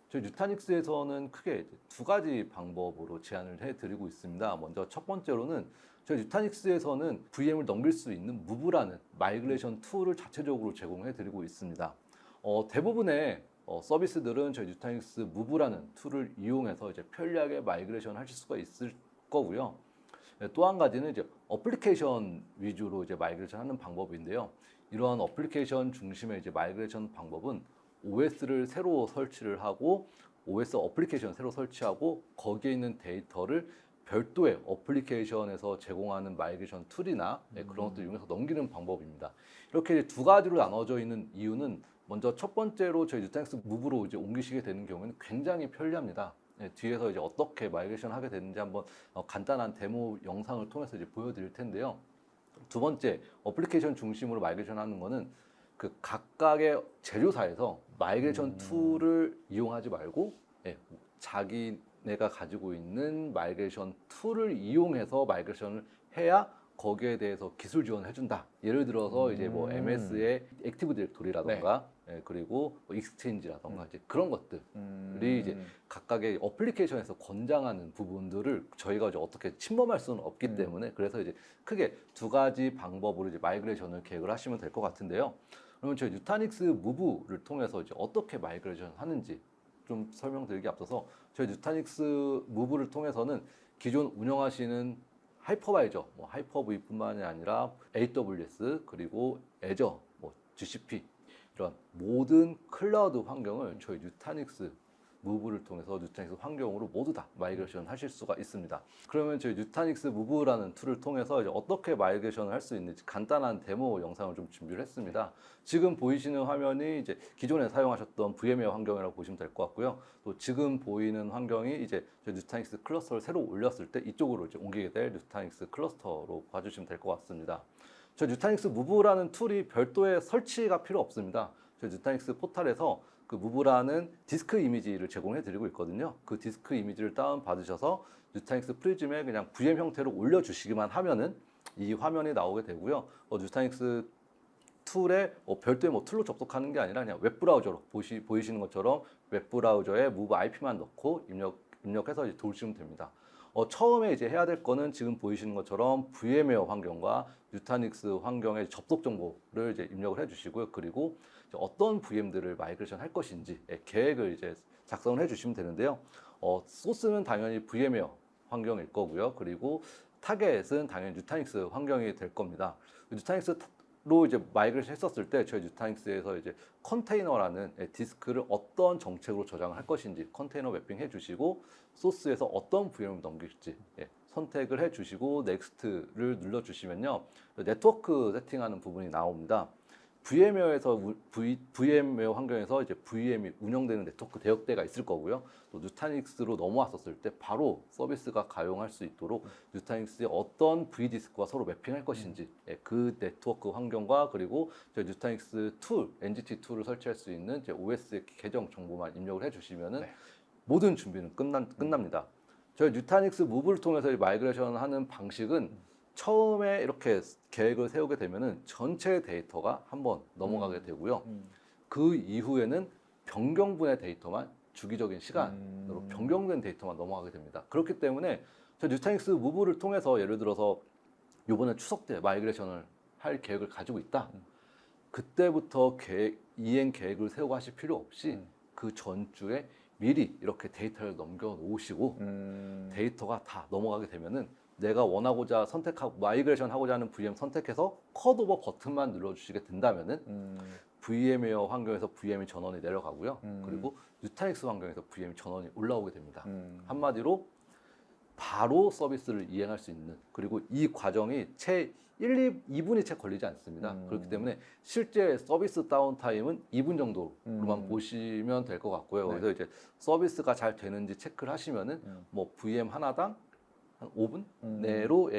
저희 뉴타닉스에서는 크게 두 가지 방법으로 제안을 해드리고 있습니다. 먼저 첫 번째로는 저희 뉴타닉스에서는 VM을 넘길 수 있는 무브라는 마이그레이션 툴을 자체적으로 제공해드리고 있습니다. 대부분의 서비스들은 저희 뉴타닉스 무브라는 툴을 이용해서 이제 편리하게 마이그레이션 하실 수가 있을 거고요. 또 한 가지는 이제 어플리케이션 위주로 이제 마이그레이션 하는 방법인데요. 이러한 어플리케이션 중심의 이제 마이그레이션 방법은 OS를 새로 설치를 하고 OS 어플리케이션 새로 설치하고 거기에 있는 데이터를 별도의 어플리케이션에서 제공하는 마이그레이션 툴이나 그런 것들 이용해서 넘기는 방법입니다. 이렇게 두 가지로 나눠져 있는 이유는 먼저 첫 번째로 저희 뉴타닉스 무브로 이제 옮기시게 되는 경우에는 굉장히 편리합니다. 뒤에서 이제 어떻게 마이그레이션 하게 되는지 한번 간단한 데모 영상을 통해서 이제 보여드릴 텐데요. 두 번째, 어플리케이션 중심으로 마이그레이션 하는 거는 그 각각의 제조사에서 마이그레이션 툴을 이용하지 말고 자기네가 가지고 있는 마이그레이션 툴을 이용해서 마이그레이션을 해야 거기에 대해서 기술 지원을 해준다. 예를 들어서 이제 뭐 MS의 액티브 디렉토리라던가 그리고 뭐 익스체인지라던가 이제 그런 것들이 이제 각각의 어플리케이션에서 권장하는 부분들을 저희가 이제 어떻게 침범할 수는 없기 때문에 그래서 이제 크게 두 가지 방법으로 이제 마이그레이션을 계획을 하시면 될 것 같은데요. 그러면 저희 뉴타닉스 무브를 통해서 이제 어떻게 마이그레이션 하는지 좀 설명드리기 앞서서 저희 뉴타닉스 무브를 통해서는 기존 운영하시는 하이퍼바이저, 뭐 하이퍼V뿐만이 아니라 AWS 그리고 애저, 뭐 GCP 이런 모든 클라우드 환경을 저희 뉴타닉스 무브를 통해서 뉴타닉스 환경으로 모두 다 마이그레이션 하실 수가 있습니다. 그러면 저희 뉴타닉스 무브라는 툴을 통해서 이제 어떻게 마이그레이션을 할 수 있는지 간단한 데모 영상을 좀 준비를 했습니다. 지금 보이시는 화면이 이제 기존에 사용하셨던 VM웨어 환경이라고 보시면 될 것 같고요. 또 지금 보이는 환경이 이제 저희 뉴타닉스 클러스터를 새로 올렸을 때 이쪽으로 이제 옮기게 될 뉴타닉스 클러스터로 봐주시면 될 것 같습니다. 저희 뉴타닉스 무브라는 툴이 별도의 설치가 필요 없습니다. 저희 뉴타닉스 포탈에서 그 무브라는 디스크 이미지를 제공해 드리고 있거든요. 그 디스크 이미지를 다운 받으셔서 뉴타닉스 프리즘에 그냥 VM 형태로 올려주시기만 하면은 이 화면이 나오게 되고요. 뉴타닉스 툴에 별도의 뭐 툴로 접속하는 게 아니라 그냥 웹브라우저로 보이시는 것처럼 웹브라우저에 무브 IP만 넣고 입력해서 이제 돌리시면 됩니다. 처음에 이제 해야 될 거는 지금 보이시는 것처럼 VM웨어 환경과 뉴타닉스 환경의 접속 정보를 이제 입력을 해주시고요. 그리고 어떤 VM들을 마이그레이션 할 것인지 계획을 이제 작성을 해주시면 되는데요. 소스는 당연히 VM웨어 환경일 거고요. 그리고 타겟은 당연히 뉴타닉스 환경이 될 겁니다. 뉴타닉스로 이제 마이그레이션 했었을 때 저희 뉴타닉스에서 이제 컨테이너라는 디스크를 어떤 정책으로 저장을 할 것인지 컨테이너 맵핑 해주시고 소스에서 어떤 VM을 넘길지 선택을 해주시고 넥스트를 눌러주시면요. 네트워크 세팅하는 부분이 나옵니다. VM웨어에서 VM웨어 환경에서 이제 VM이 운영되는 네트워크 대역대가 있을 거고요. 또 뉴타닉스로 넘어왔었을 때 바로 서비스가 가용할 수 있도록 뉴타닉스의 어떤 V디스크와 서로 매핑할 것인지 그 네트워크 환경과 그리고 저희 뉴타닉스 툴, NGT 툴을 설치할 수 있는 OS 계정 정보만 입력을 해주시면은 모든 준비는 끝납니다. 저희 뉴타닉스 무브를 통해서 마이그레이션 하는 방식은 처음에 이렇게 계획을 세우게 되면은 전체 데이터가 한번 넘어가게 되고요. 그 이후에는 변경분의 데이터만 주기적인 시간으로 변경된 데이터만 넘어가게 됩니다. 그렇기 때문에 저 뉴타닉스 무브를 통해서 예를 들어서 이번에 추석 때 마이그레이션을 할 계획을 가지고 있다. 그때부터 이행 계획을 세우고 하실 필요 없이 그 전주에 미리 이렇게 데이터를 넘겨 놓으시고 데이터가 다 넘어가게 되면은 내가 원하고자 마이그레이션 하고자 하는 VM 선택해서 컷오버 버튼만 눌러주시게 된다면은 VM웨어 환경에서 VM이 전원이 내려가고요. 그리고 뉴타닉스 환경에서 VM이 전원이 올라오게 됩니다. 한마디로 바로 서비스를 이행할 수 있는 그리고 이 과정이 채 2분이 채 걸리지 않습니다. 그렇기 때문에 실제 서비스 다운타임은 2분 정도로만 보시면 될 것 같고요. 그래서 이제 서비스가 잘 되는지 체크를 하시면은 뭐 VM 하나당 한 5분 내로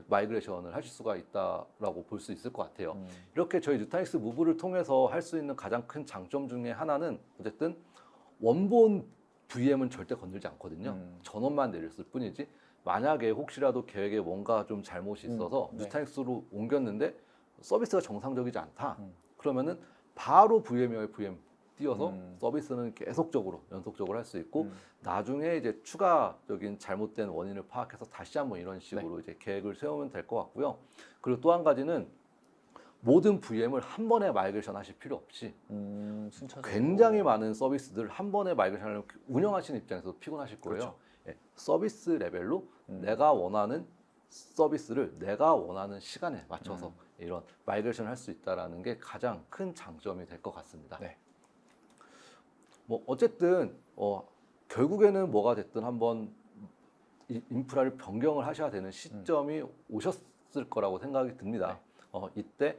마이그레이션을 하실 수가 있다라고 볼 수 있을 것 같아요. 이렇게 저희 뉴타닉스 무브를 통해서 할 수 있는 가장 큰 장점 중에 하나는 어쨌든 원본 VM은 절대 건들지 않거든요. 전원만 내렸을 뿐이지 만약에 혹시라도 계획에 뭔가 좀 잘못이 있어서 뉴타닉스로 옮겼는데 서비스가 정상적이지 않다. 그러면은 바로 VM웨어에 VM 띄워서 서비스는 계속적으로 연속적으로 할 수 있고 나중에 이제 추가적인 잘못된 원인을 파악해서 다시 한번 이런 식으로 이제 계획을 세우면 될 것 같고요. 그리고 또 한 가지는 모든 VM을 한 번에 마이그레이션 하실 필요 없이 굉장히 많은 서비스들 한 번에 마이그레이션을 운영하시는 입장에서 피곤하실 거예요. 그렇죠. 서비스 레벨로 내가 원하는 서비스를 내가 원하는 시간에 맞춰서 이런 마이그레이션을 할 수 있다는 게 가장 큰 장점이 될 것 같습니다. 뭐 어쨌든 결국에는 뭐가 됐든 한번 이 인프라를 변경을 하셔야 되는 시점이 오셨을 거라고 생각이 듭니다. 이때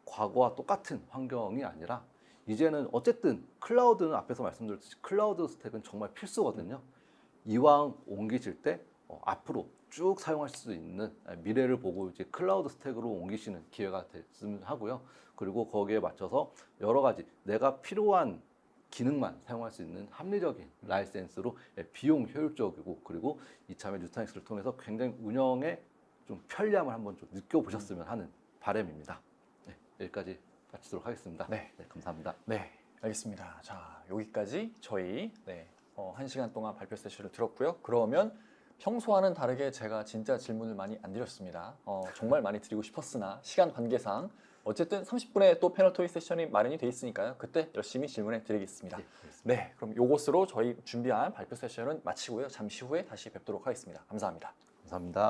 과거와 똑같은 환경이 아니라 이제는 어쨌든 클라우드는 앞에서 말씀드렸듯이 클라우드 스택은 정말 필수거든요. 이왕 옮기실 때 앞으로 쭉 사용할 수 있는 미래를 보고 이제 클라우드 스택으로 옮기시는 기회가 됐으면 하고요. 그리고 거기에 맞춰서 여러 가지 내가 필요한 기능만 사용할 수 있는 합리적인 라이센스로 비용 효율적이고 그리고 이참에 뉴타닉스를 통해서 굉장히 운영에 좀 편리함을 한번 좀 느껴보셨으면 하는 바람입니다. 네, 여기까지 마치도록 하겠습니다. 네. 네, 감사합니다. 네, 알겠습니다. 자, 여기까지 저희 1시간 동안 발표 세션을 들었고요. 그러면 평소와는 다르게 제가 진짜 질문을 많이 안 드렸습니다. 정말 많이 드리고 싶었으나 시간 관계상 어쨌든 30분의 또 패널 토의 세션이 마련이 돼 있으니까요. 그때 열심히 질문해 드리겠습니다. 네, 알겠습니다. 네, 그럼 요것으로 저희 준비한 발표 세션은 마치고요. 잠시 후에 다시 뵙도록 하겠습니다. 감사합니다. 감사합니다.